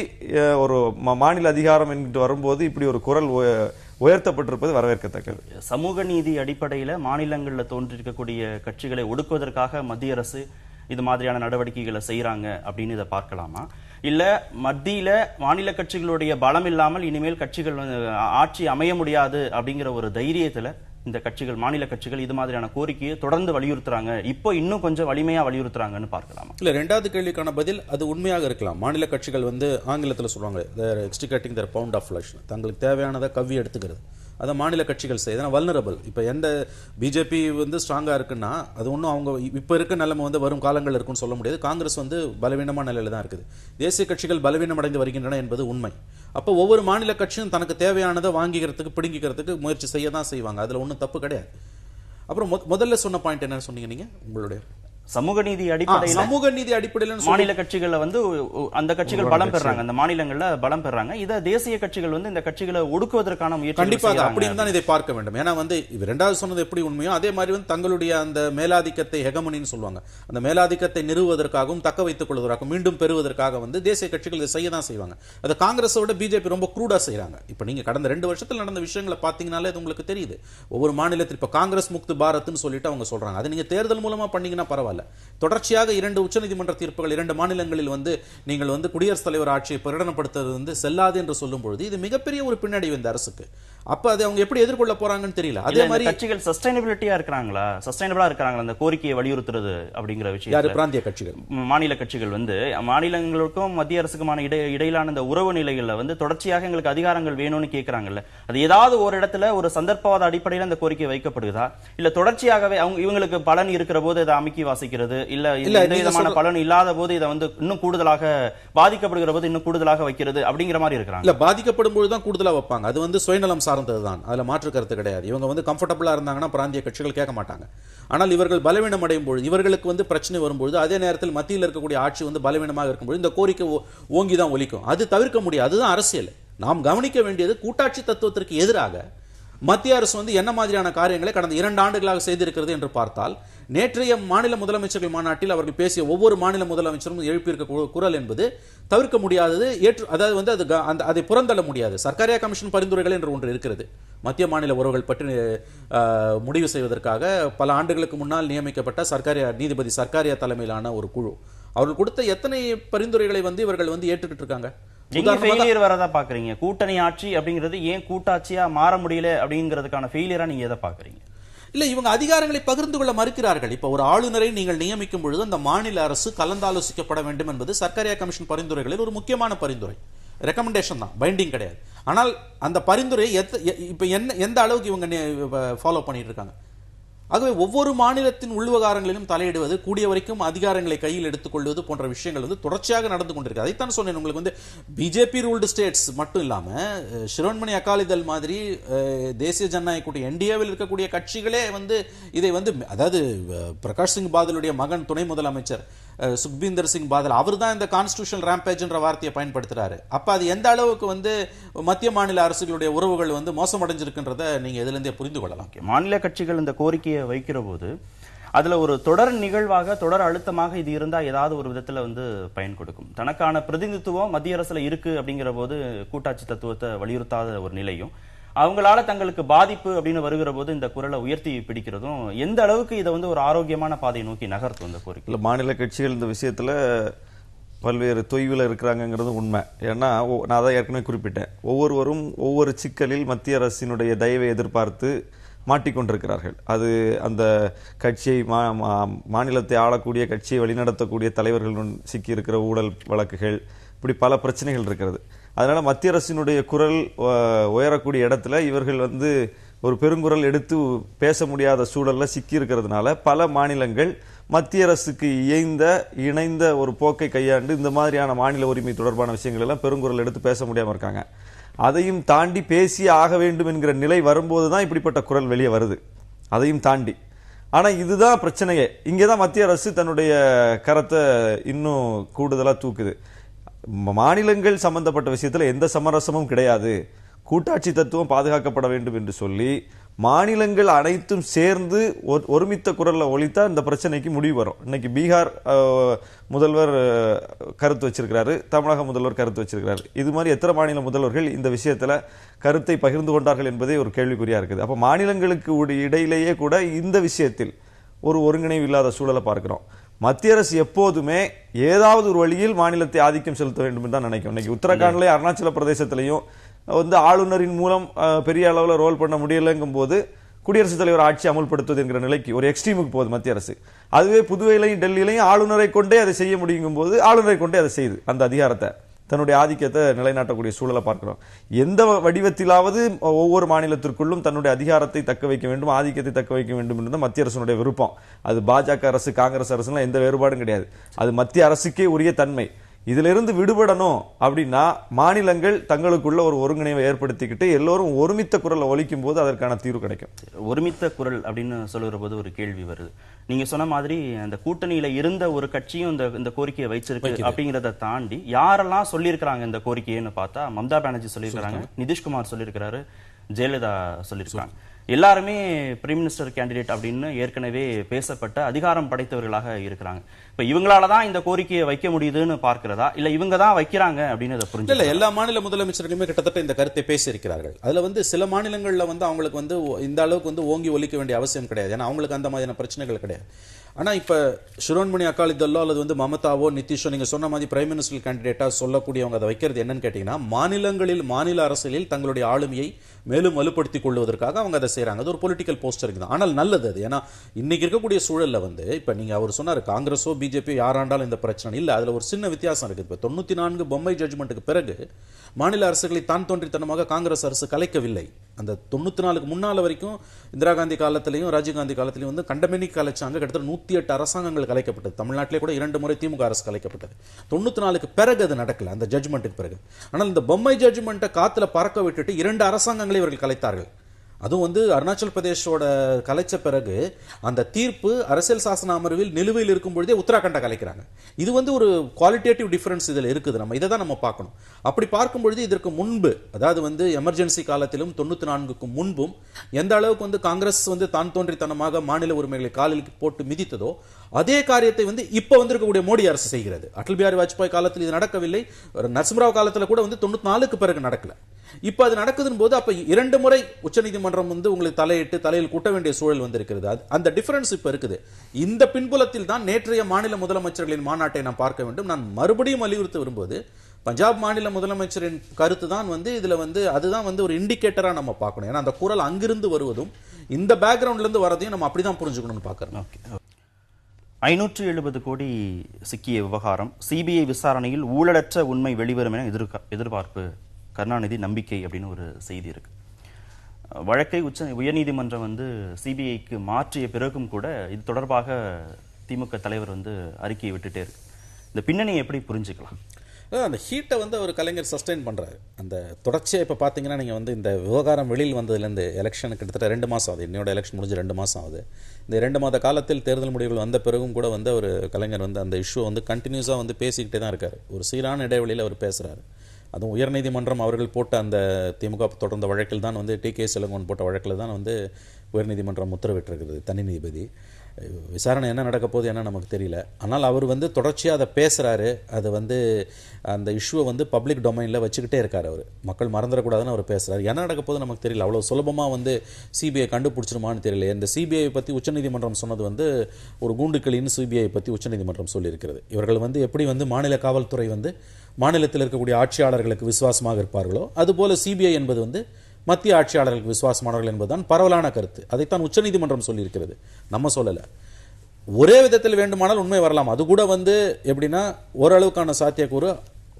ஒரு மாநில அதிகாரம் என்று வரும்போது இப்படி ஒரு குரல் உயர்த்தப்பட்டிருப்பது வரவேற்கத்தக்கது. சமூக நீதி அடிப்படையில மாநிலங்களில் தோன்றிருக்கக்கூடிய கட்சிகளை ஒடுக்குவதற்காக மத்திய அரசு இது மாதிரியான நடவடிக்கைகளை செய்யறாங்க அப்படின்னு இதை பார்க்கலாமா? இல்ல மத்தியில மாநில கட்சிகளுடைய பலம் இல்லாமல் இனிமேல் கட்சிகள் ஆட்சி அமைய முடியாது அப்படிங்கிற ஒரு தைரியத்துல இந்த கட்சிகள், மாநில கட்சிகள் இது மாதிரியான கோரிக்கையை தொடர்ந்து வலியுறுத்துறாங்க, இப்போ இன்னும் கொஞ்சம் வலிமையா வலியுறுத்துறாங்கன்னு பார்க்கலாமா? இல்ல, ரெண்டாவது கேள்விக்கான பதில் அது உண்மையாக இருக்கலாம். மாநில கட்சிகள் வந்து ஆங்கிலத்தில் சொல்றாங்க எக்ஸ்ட்ரிகேட்டிங் their pound of flesh, தங்களுக்கு தேவையானதை கவ்வி எடுத்துக்கிறது. அதை மாநில கட்சிகள் செய்ய வல்னரபிள். இப்போ எந்த பிஜேபி வந்து ஸ்ட்ராங்கா இருக்குன்னா அது ஒன்றும் அவங்க இப்போ இருக்க நிலைமை வந்து வரும் காலங்கள் இருக்குன்னு சொல்ல முடியாது. காங்கிரஸ் வந்து பலவீனமான நிலையில தான் இருக்குது. தேசிய கட்சிகள் பலவீனம் அடைந்து வருகின்றன என்பது உண்மை. அப்போ ஒவ்வொரு மாநில கட்சியும் தனக்கு தேவையானதை வாங்கிக்கிறதுக்கு, பிடுங்கிக்கிறதுக்கு முயற்சி செய்ய தான் செய்வாங்க. அதுல ஒன்றும் தப்பு கிடையாது. அப்புறம் முதல்ல சொன்ன பாயிண்ட் என்ன சொன்னீங்க நீங்க? உங்களுடைய சமூக நீதி அடிப்படையில் சமூக நீதி அடிப்படையில் மாநில கட்சிகள்ல வந்து அந்த கட்சிகள் பலம் பெறாங்க, அந்த மாநிலங்கள்ல பலம் பெறாங்க. இத தேசிய கட்சிகள் வந்து இந்த கட்சிகளை ஒடுக்குவதற்கான முயற்சி கண்டிப்பாக அப்படின்னு தான் இதை பார்க்க வேண்டும். ஏன்னா வந்து இரண்டாவது சொன்னது எப்படி உண்மையோ அதே மாதிரி வந்து தங்களுடைய அந்த மேலாதிக்கத்தை ஹெகமனின்னு சொல்லுவாங்க, அந்த மேலாதிக்கத்தை நிறுவுவதற்காகவும் தக்க வைத்துக் கொள்வதற்காகவும் மீண்டும் பெறுவதற்காக வந்து தேசிய கட்சிகள் இதை செய்ய தான் செய்வாங்க. அது காங்கிரஸோட பிஜேபி ரொம்ப க்ரூடா செய்யறாங்க. இப்ப நீங்க கடந்த 2 வருஷத்தில் நடந்த விஷயங்களை பாத்தீங்கன்னாலே அது உங்களுக்கு தெரியுது. ஒவ்வொரு மாநிலத்தில் இப்ப காங்கிரஸ் முக்து பாரத்னு சொல்லிட்டு அவங்க சொல்றாங்க. அது நீங்க தேர்தல் மூலமா பண்ணீங்கன்னா பரவாயில்ல. தொடர்ச்சியாக 2 உச்சநீதிமன்ற தீர்ப்புகள் 2 மாநிலங்களில் வந்து நீங்கள் வந்து குடியரசுத் தலைவர் ஆட்சியை பிரகடனப்படுத்துவது வந்து செல்லாது என்று சொல்லும் பொழுது இது மிகப்பெரிய ஒரு பின்னடைவு இந்த அரசுக்கு. அப்ப அதை அவங்க எப்படி எதிர்கொள்ள போறாங்கன்னு தெரியல. அதே மாதிரி கட்சிகள் சஸ்டைனபிலிட்டியா இருக்காங்களா, சஸ்டைனபிளா இருக்காங்களா அந்த கோரிக்கையை வலியுறுத்துறது அப்படிங்கிற விஷயம். யாரு? பிராந்திய கட்சிகள், மாநில கட்சிகள் வந்து மாநிலங்களுக்கும் மத்திய அரசுக்குமான இடையிலான இந்த உறவு நிலைகள்ல வந்து தொடர்ச்சியாக எங்களுக்கு அதிகாரங்கள் வேணும்னு கேட்கறாங்கல்ல, அது ஏதாவது ஒரு இடத்துல ஒரு சந்தர்ப்பவாத அடிப்படையில் அந்த கோரிக்கை வைக்கப்படுதா, இல்ல தொடர்ச்சியாகவே இவங்களுக்கு பலன் இருக்கிற போது இதை அமுக்கி வாசிக்கிறது, இல்ல எந்த விதமான பலன் இல்லாத போது இதை வந்து இன்னும் கூடுதலாக பாதிக்கப்படுகிற போது இன்னும் கூடுதலாக வைக்கிறது அப்படிங்கிற மாதிரி இருக்கிறாங்க. இல்ல பாதிக்கப்படும் போது தான் கூடுதலா வைப்பாங்க. அது வந்து சுயநலம் சார்ந்ததுதான், அதுல மாற்று கருத்து கிடையாது. இவங்க வந்து கம்ஃபர்டபுளா இருந்தாங்கன்னா பிராந்திய கட்சிகள் கேட்க மாட்டாங்க. ஆனால் இவர்கள் பலவீனம் அடையும் பொழுது, இவர்களுக்கு வந்து பிரச்சனை வரும்பொழுது, அதே நேரத்தில் மத்தியில் இருக்கக்கூடிய ஆட்சி வந்து பலவீனமாக இருக்கும்போது இந்த கோரிக்கை ஓங்கி தான் ஒலிக்கும். அது தவிர்க்க முடியாது. அதுதான் அரசியல். நாம் கவனிக்க வேண்டியது கூட்டாட்சி தத்துவத்திற்கு எதிராக மத்திய அரசு வந்து என்ன மாதிரியான காரியங்களை கடந்த 2 ஆண்டுகளாக செய்திருக்கிறது என்று பார்த்தால், நேற்றைய மாநில முதலமைச்சர்கள் மாநாட்டில் அவர்கள் பேசிய ஒவ்வொரு மாநில முதலமைச்சரும் எழுப்பியிருக்க குரல் என்பது தவிர்க்க முடியாதது. அதாவது வந்து அதை புறந்தள்ள முடியாது. சர்க்காரியா கமிஷன் பரிந்துரைகள் என்று ஒன்று இருக்கிறது. மத்திய மாநில உறவுகள் பற்றி முடிவு செய்வதற்காக பல ஆண்டுகளுக்கு முன்னால் நியமிக்கப்பட்ட நீதிபதி சர்க்காரியா தலைமையிலான ஒரு குழு அவர்கள் கொடுத்த எத்தனை பரிந்துரைகளை வந்து இவர்கள் வந்து ஏற்றுக்கிட்டு இருக்காங்க. வரதா பாக்குறீங்க கூட்டணி ஆட்சி அப்படிங்கிறது ஏன் கூட்டாட்சியா மாற முடியல அப்படிங்கிறதுக்கான ஃபெயிலியரா நீங்க எதை பாக்குறீங்க? இல்ல, இவங்க அதிகாரங்களை பகிர்ந்து கொள்ள மறுக்கிறார்கள். இப்ப ஒரு ஆளுநரை நீங்கள் நியமிக்கும் பொழுது அந்த மாநில அரசு கலந்தாலோசிக்கப்பட வேண்டும் என்பது சர்க்காரியா கமிஷன் பரிந்துரைகளில் ஒரு முக்கியமான பரிந்துரை. ரெக்கமெண்டேஷன் தான், பைண்டிங் கிடையாது. ஆனால் அந்த பரிந்துரை இப்ப எந்த அளவுக்கு இவங்க ஃபாலோ பண்ணிட்டு இருக்காங்க. ஆகவே ஒவ்வொரு மாநிலத்தின் உள்விவகாரங்களிலும் தலையிடுவது, கூடிய வரைக்கும் அதிகாரங்களை கையில் எடுத்துக்கொள்வது போன்ற விஷயங்கள் வந்து தொடர்ச்சியாக நடந்து கொண்டிருக்கு. அதைத்தான் சொன்னேன் உங்களுக்கு வந்து பிஜேபி ரூல்டு ஸ்டேட்ஸ் மட்டும் இல்லாம சிரோன்மணி அகாலிதள் மாதிரி தேசிய ஜனநாயக கூட்டணி என்டிஏவில் இருக்கக்கூடிய கட்சிகளே வந்து இதை வந்து, அதாவது பிரகாஷ் சிங் பாதலுடைய மகன் துணை முதலமைச்சர் சுக்பீந்தர் சிங் பாதல் அவர் தான் இந்த கான்ஸ்டிடியூஷனல் ரேம்பேஜ் என்ற வார்த்தையை பயன்படுத்துறாரு. அப்ப அது எந்த அளவுக்கு வந்து மத்திய மாநில அரசுகளுடைய உறவுகள் வந்து மோசமடைஞ்சிருக்குன்றதை நீங்க இதுல இருந்தே புரிந்து கொள்ளலாம். மாநில கட்சிகள் இந்த கோரிக்கையை வைக்கிற போது அதுல ஒரு தொடர் நிகழ்வாக தொடர் அழுத்தமாக இது இருந்தா ஏதாவது ஒரு விதத்துல வந்து பயன் கொடுக்கும். தனக்கான பிரதிநிதித்துவம் மத்திய அரசுல இருக்கு அப்படிங்கிற போது கூட்டாட்சி தத்துவத்தை வலியுறுத்தாத ஒரு நிலையும், அவங்களால தங்களுக்கு பாதிப்பு அப்படின்னு வருகிற போது இந்த குரலை உயர்த்தி பிடிக்கிறதும் எந்த அளவுக்கு இதை வந்து ஒரு ஆரோக்கியமான பாதையை நோக்கி நகர்த்தும் இந்த கோரிக்கை? மாநில கட்சிகள் இந்த விஷயத்துல பல்வேறு தொய்வில் இருக்கிறாங்கிறது உண்மை. ஏன்னா நான் அதை ஏற்கனவே குறிப்பிட்டேன், ஒவ்வொருவரும் ஒவ்வொரு சிக்கலில் மத்திய அரசினுடைய தயவை எதிர்பார்த்து மாட்டிக்கொண்டிருக்கிறார்கள். அது அந்த கட்சியை மாநிலத்தை ஆளக்கூடிய கட்சியை வழிநடத்தக்கூடிய தலைவர்கள் சிக்கியிருக்கிற ஊழல் வழக்குகள், இப்படி பல பிரச்சனைகள் இருக்கிறது. அதனால மத்திய அரசினுடைய குரல் உயரக்கூடிய இடத்துல இவர்கள் வந்து ஒரு பெருங்குரல் எடுத்து பேச முடியாத சூழல்ல சிக்கி இருக்கிறதுனால பல மாநிலங்கள் மத்திய அரசுக்கு இணைந்த ஒரு போக்கை கையாண்டு இந்த மாதிரியான மாநில உரிமை தொடர்பான விஷயங்கள் எல்லாம் பெருங்குரல் எடுத்து பேச முடியாம இருக்காங்க. அதையும் தாண்டி பேசி ஆக வேண்டும் என்கிற நிலை வரும்போதுதான் இப்படிப்பட்ட குரல் வெளியே வருது. அதையும் தாண்டி ஆனா இதுதான் பிரச்சனையே. இங்கேதான் மத்திய அரசு தன்னுடைய கரத்தை இன்னும் கூடுதலா தூக்குது. மாநிலங்கள் சம்பந்தப்பட்ட விஷயத்துல எந்த சமரசமும் கிடையாது, கூட்டாட்சி தத்துவம் பாதுகாக்கப்பட வேண்டும் என்று சொல்லி மாநிலங்கள் அனைத்தும் சேர்ந்து ஒருமித்த குரல்ல ஒலித்தா இந்த பிரச்சனைக்கு முடிவு வரும். இன்னைக்கு பீகார் முதல்வர் கருத்து வச்சிருக்கிறாரு, தமிழக முதல்வர் கருத்து வச்சிருக்கிறாரு. இது மாதிரி எத்தனை மாநில முதல்வர்கள் இந்த விஷயத்துல கருத்தை பகிர்ந்து கொண்டார்கள் என்பதே ஒரு கேள்விக்குறியா இருக்குது. அப்ப மாநிலங்களுக்கு இடையிலேயே கூட இந்த விஷயத்தில் ஒரு ஒருங்கிணைவு இல்லாத சூழலை பார்க்கிறோம். மத்திய அரசு எப்போதுமே ஏதாவது ஒரு வழியில் மாநிலத்தை ஆதிக்கம் செலுத்த வேண்டும் என்று தான் நினைக்கும். இன்னைக்கு உத்தரகாண்ட்லயும் அருணாச்சல பிரதேசத்திலையும் வந்து ஆளுநரின் மூலம் பெரிய அளவில் ரோல் பண்ண முடியலங்கும் போது குடியரசுத் தலைவர் ஆட்சி அமல்படுத்துவது என்கிற நிலைக்கு ஒரு எக்ஸ்ட்ரீமுக்கு போகுது மத்திய அரசு. அதுவே புதுவையிலையும் டெல்லியிலையும் ஆளுநரை கொண்டே அதை செய்ய முடியும் போது ஆளுநரை கொண்டே அதை செய்து அந்த அதிகாரத்தை தன்னுடைய ஆதிக்கத்தை நிலைநாட்டக்கூடிய சூழலை பார்க்கிறோம். எந்த வடிவத்திலாவது ஒவ்வொரு மாநிலத்திற்குள்ளும் தன்னுடைய அதிகாரத்தை தக்க வைக்க வேண்டும், ஆதிக்கத்தை தக்க வைக்க வேண்டும் என்று மத்திய அரசுடைய விருப்பம். அது பாஜக அரசு காங்கிரஸ் அரசுலாம் எந்த வேறுபாடும் கிடையாது. அது மத்திய அரசுக்கே உரிய தன்மை. இதிலிருந்து விடுபடணும் அப்படின்னா மாநிலங்கள் தங்களுக்குள்ள ஒரு ஒருங்கிணைவை ஏற்படுத்திக்கிட்டு எல்லோரும் ஒருமித்த குரலை ஒலிக்கும் போது அதற்கான தீர்வு கிடைக்கும். ஒருமித்த குரல் அப்படின்னு சொல்லுற போது ஒரு கேள்வி வருது. நீங்க சொன்ன மாதிரி அந்த கூட்டணியில இருந்த ஒரு கட்சியும் இந்த கோரிக்கையை வச்சிருக்கு அப்படிங்கறத தாண்டி யாரெல்லாம் சொல்லியிருக்கிறாங்க இந்த கோரிக்கைன்னு பார்த்தா மம்தா பானர்ஜி சொல்லியிருக்கிறாங்க, நிதிஷ்குமார் சொல்லியிருக்கிறாரு, ஜெயலலிதா சொல்லியிருக்காங்க. எல்லாருமே பிரைம் மினிஸ்டர் கேண்டிடேட் அப்படின்னு ஏற்கனவே பேசப்பட்ட அதிகாரம் படைத்தவர்களாக இருக்கிறாங்க. இப்ப இவங்களாலதான் இந்த கோரிக்கையை வைக்க முடியுதுன்னு பார்க்கிறதா இல்ல இவங்க தான் வைக்கிறாங்க அப்படின்னு அதை புரிஞ்சு இல்ல எல்லா மாநில முதலமைச்சர்களுமே கிட்டத்தட்ட இந்த கருத்தை பேசியிருக்கிறார்கள். அதுல சில மாநிலங்கள்ல அவங்களுக்கு இந்த அளவுக்கு ஓங்கி ஒலிக்க வேண்டிய அவசியம் கிடையாது. ஏன்னா அவங்களுக்கு அந்த மாதிரியான பிரச்சனைகள் கிடையாது. ஆனா இப்ப ஷிரோன்மணி அகாலிதளோ அல்லது மமதாவோ நிதிஷோ நீங்க சொன்ன மாதிரி பிரைம் மினிஸ்டர் கேண்டிடேட்டா சொல்லக்கூடியவங்க அதை வைக்கிறது என்னன்னு கேட்டீங்கன்னா மாநில அரசியலில் தங்களுடைய ஆளுமையை மேலும் வலுப்படுத்திக் கொள்வதற்காக அவங்க அதை செய்யறாங்க. அது ஒரு பொலிட்டிக்கல் போஸ்டரிங் தான். ஆனால் நல்லது அது. ஏன்னா இன்னைக்கு இருக்கக்கூடிய சூழல்ல இப்ப நீங்க அவர் சொன்னாரு காங்கிரஸோ பிஜேபியோ யாராண்டாலும் இந்த பிரச்சனை இல்ல. அதுல ஒரு சின்ன வித்தியாசம் இருக்குது. இப்ப 94 பொம்மை ஜட்ஜ்மெண்ட்டுக்கு பிறகு மாநில அரசுகளை தான் தோன்றித்தனமாக காங்கிரஸ் அரசு கலைக்கவில்லை. அந்த 94க்கு முன்னால வரைக்கும் இந்திரா காந்தி காலத்திலையும் ராஜீவ்காந்தி காலத்திலையும் கண்டமெனி கலைச்சாங்க. கிட்டத்தட்ட 108 அரசாங்கங்கள் கலைக்கப்பட்டது. தமிழ்நாட்டிலே கூட 2 முறை திமுக அரசு கலைக்கப்பட்டது. 94க்கு பிறகு அது நடக்கல, அந்த ஜட்ஜ்மெண்ட்டுக்கு பிறகு. ஆனால் இந்த பொம்மை ஜட்ஜ்மெண்ட்டை காத்துல பறக்க விட்டுட்டு 2 அரசாங்கங்களை இவர்கள் கலைத்தார்கள். அதுவும் அருணாச்சல் பிரதேஷோட கலைச்ச பிறகு அந்த தீர்ப்பு அரசியல் சாசன அமர்வில் நிலுவையில் இருக்கும் பொழுதே உத்தராகண்டா கலைக்கிறாங்க. இது ஒரு குவாலிட்டேட்டிவ் டிஃபரன்ஸ் இதுல இருக்குது. நம்ம இதை தான் நம்ம பார்க்கணும். அப்படி பார்க்கும் பொழுது இதற்கு முன்பு அதாவது எமர்ஜென்சி காலத்திலும் 94க்கு முன்பும் எந்த அளவுக்கு காங்கிரஸ் தான் தோன்றித்தனமாக மாநில உரிமைகளை காலில் போட்டு மிதித்ததோ அதே காரியத்தை இப்ப இருக்கக்கூடிய மோடி அரசு செய்கிறது. அடல் பிஹாரி வாஜ்பாய் காலத்தில் இது நடக்கவில்லை. நரசிம்மராவ் காலத்துல கூட 94க்கு பிறகு நடக்கல. இப்ப அது நடக்குதுன்னு போது அப்ப 2 முறை உச்சநீதிமன்றம் உங்களுக்கு தலையில் கூட்ட வேண்டிய சூழல் வந்திருக்கிறது. அந்த டிஃபரன்ஸ் இப்ப இருக்குது. இந்த பின்புலத்தில் தான் நேற்றைய மாநில முதலமைச்சர்களின் மாநாட்டை நாம் பார்க்க வேண்டும். நான் மறுபடியும் வலியுறுத்த விரும்புவது பஞ்சாப் மாநில முதலமைச்சரின் கருத்து தான் இதுல அதுதான் ஒரு இண்டிகேட்டரா நம்ம பார்க்கணும். ஏன்னா அந்த குரல் அங்கிருந்து வருவதும் இந்த பேக்ரவுண்ட்ல இருந்து வரதையும் நம்ம அப்படிதான் புரிஞ்சுக்கணும்னு பார்க்கறோம். 570 கோடி சிக்கிய விவகாரம் சிபிஐ விசாரணையில் ஊழலற்ற உண்மை வெளிவரும் என எதிர்பார்ப்பு, கருணாநிதி நம்பிக்கை அப்படின்னு ஒரு செய்தி இருக்கு. வழக்கை உயர்நீதிமன்றம் சிபிஐக்கு மாற்றிய பிறகும் கூட இது தொடர்பாக திமுக தலைவர் அறிக்கையை விட்டுட்டே இருக்கு. இந்த பின்னணியை எப்படி புரிஞ்சுக்கலாம்? அந்த ஹீட்டை அவர் கலைஞர் சஸ்டெயின் பண்றாரு. அந்த தொடர்ச்சியா இப்ப பாத்தீங்கன்னா நீங்க இந்த விவகாரம் வெளியில் வந்ததுலேருந்து எலெக்ஷன் கிட்டத்தட்ட 2 மாசம் ஆகுது. என்னோட எலெக்ஷன் முடிஞ்சு 2 மாசம் ஆகுது. இந்த 2 மாத காலத்தில் தேர்தல் முடிவுகள் வந்த பிறகும் கூட ஒரு கலைஞர் அந்த இஷ்யூ கண்டினியூஸா பேசிக்கிட்டே தான் இருக்காரு. ஒரு சீரான இடைவெளியில் அவர் பேசுறாரு. அதுவும் உயர்நீதிமன்றம் அவர்கள் போட்ட அந்த திமுக தொடர்ந்த வழக்கில் தான் டி.கே. இளங்கோவன் போட்ட வழக்கில் தான் உயர்நீதிமன்றம் உத்தரவிட்டிருக்கிறது தனி நீதிபதி. விசாரணை என்ன நடக்க போகுது என்ன நமக்கு தெரியல. ஆனால் அவர் தொடர்ச்சியாக அதை பேசுகிறாரு. அது அந்த இஷ்யூவை பப்ளிக் டொமைனில் வச்சுக்கிட்டே இருக்கார். அவர் மக்கள் மறந்துடக்கூடாதுன்னு அவர் பேசுகிறார். என்ன நடக்க போகுது நமக்கு தெரியல. அவ்வளோ சுலபமாக சிபிஐ கண்டுபிடிச்சிருமான்னு தெரியல. இந்த சிபிஐ பற்றி உச்சநீதிமன்றம் சொன்னது ஒரு கூண்டுக்களின்னு சிபிஐ பற்றி உச்சநீதிமன்றம் சொல்லியிருக்கிறது. இவர்கள் எப்படி மாநில காவல்துறை மாநிலத்தில் இருக்கக்கூடிய ஆட்சியாளர்களுக்கு விசுவாசமாக இருப்பார்களோ அதுபோல சிபிஐ என்பது மத்திய ஆட்சியாளர்களுக்கு விசுவாசமானவர்கள் என்பதுதான் பரவலான கருத்து. அதைத்தான் உச்சநீதிமன்றம் சொல்லியிருக்கிறது, நம்ம சொல்லல. ஒரே விதத்தில் வேண்டுமானால் உண்மை வரலாம். அது கூட எப்படின்னா ஓரளவுக்கான சாத்தியக்கூறு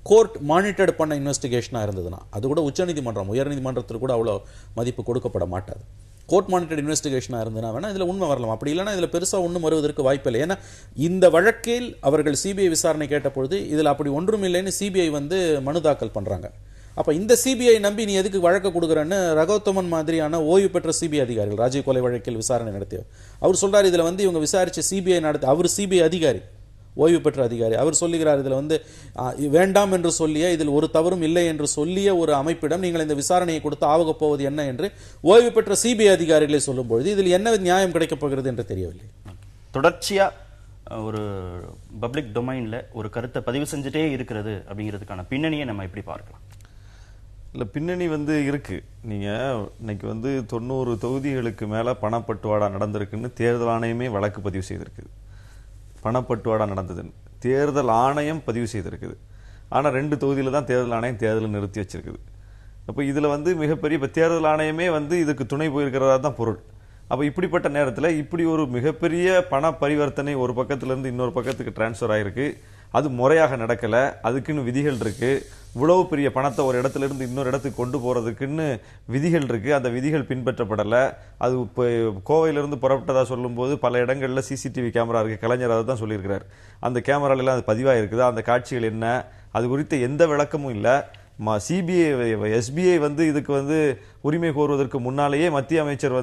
கோர்ட் மானிட்டர்ட் பண்ண இன்வெஸ்டிகேஷனா இருந்ததுன்னா அது கூட உச்சநீதிமன்றம் உயர்நீதிமன்றத்தில் கூட அவ்வளோ மதிப்பு கொடுக்கப்பட மாட்டாது. கோர்ட் மானிட்டர்ட் இன்வெஸ்டிகேஷனா இருந்ததுன்னா வேணா இதுல உண்மை வரலாம். அப்படி இல்லைன்னா இதுல பெருசா ஒன்றும் வருவதற்கு வாய்ப்பில்லை. ஏன்னா இந்த வழக்கில் அவர்கள் சிபிஐ விசாரணை கேட்ட பொழுது இதுல அப்படி ஒன்றும் இல்லைன்னு சிபிஐ மனு தாக்கல் பண்றாங்க. அப்ப இந்த சிபிஐ நம்பி நீ எதுக்கு வழக்கு கொடுக்குறன்னு ரகோத்தமன் மாதிரியான ஓய்வு பெற்ற சிபிஐ அதிகாரிகள் ராஜீவ் கொலை வழக்கில் விசாரணை நடத்தியவர் அவர் சொல்றாரு. இதுல இவங்க விசாரிச்ச சிபிஐ நடத்தி அவர் சிபிஐ அதிகாரி, ஓய்வு பெற்ற அதிகாரி. அவர் சொல்லுகிறார் இதுல வேண்டாம் என்று சொல்லிய இதில் ஒரு தவறும் இல்லை என்று சொல்லிய ஒரு அமைப்பிடம் நீங்கள் இந்த விசாரணையை கொடுத்து ஆக போவது என்ன என்று ஓய்வு பெற்ற சிபிஐ அதிகாரிகளை சொல்லும் பொழுது இதில் என்ன நியாயம் கிடைக்கப் போகிறது என்று தெரியவில்லை. தொடர்ச்சியா ஒரு பப்ளிக் டொமைன்ல ஒரு கருத்தை பதிவு செஞ்சுட்டே இருக்கிறது அப்படிங்கிறதுக்கான பின்னணியை நம்ம எப்படி பார்க்கலாம்? இல்லை, பின்னணி இருக்கு. நீங்கள் இன்னைக்கு 90 தொகுதிகளுக்கு மேலே பணப்பட்டுவாடா நடந்திருக்குன்னு தேர்தல் ஆணையமே வழக்கு பதிவு செய்திருக்குது. பணப்பட்டுவாடா நடந்ததுன்னு தேர்தல் ஆணையம் பதிவு செய்திருக்குது. ஆனால் 2 தொகுதியில் தான் தேர்தல் ஆணையம் தேர்தலை நிறுத்தி வச்சிருக்குது. அப்போ இதில் மிகப்பெரிய இப்போ தேர்தல் ஆணையமே இதுக்கு துணை போயிருக்கிறதா தான் பொருள். அப்போ இப்படிப்பட்ட நேரத்தில் இப்படி ஒரு மிகப்பெரிய பண பரிவர்த்தனை ஒரு பக்கத்திலிருந்து இன்னொரு பக்கத்துக்கு டிரான்ஸ்ஃபர் ஆகிருக்கு. அது முறையாக நடக்கலை. அதுக்குன்னு விதிகள் இருக்கு. இவ்வளவு பெரிய பணத்தை ஒரு இடத்துல இருந்து இன்னொரு இடத்துக்கு கொண்டு போறதுக்குன்னு விதிகள் இருக்கு. அந்த விதிகள் பின்பற்றப்படலை. அது இப்போ கோவையிலிருந்து புறப்பட்டதா சொல்லும்போது பல இடங்களில் சிசிடிவி கேமரா இருக்கு. கலைஞர் அதை தான் சொல்லியிருக்கிறார். அந்த கேமராலாம் அது பதிவாக இருக்குதா, அந்த காட்சிகள் என்ன, அது குறித்த எந்த விளக்கமும் இல்லை. சிபிஐ எஸ்பிஐ இதுக்கு உரிமை கோருவதற்கு முன்னாலேயே மத்திய அமைச்சர்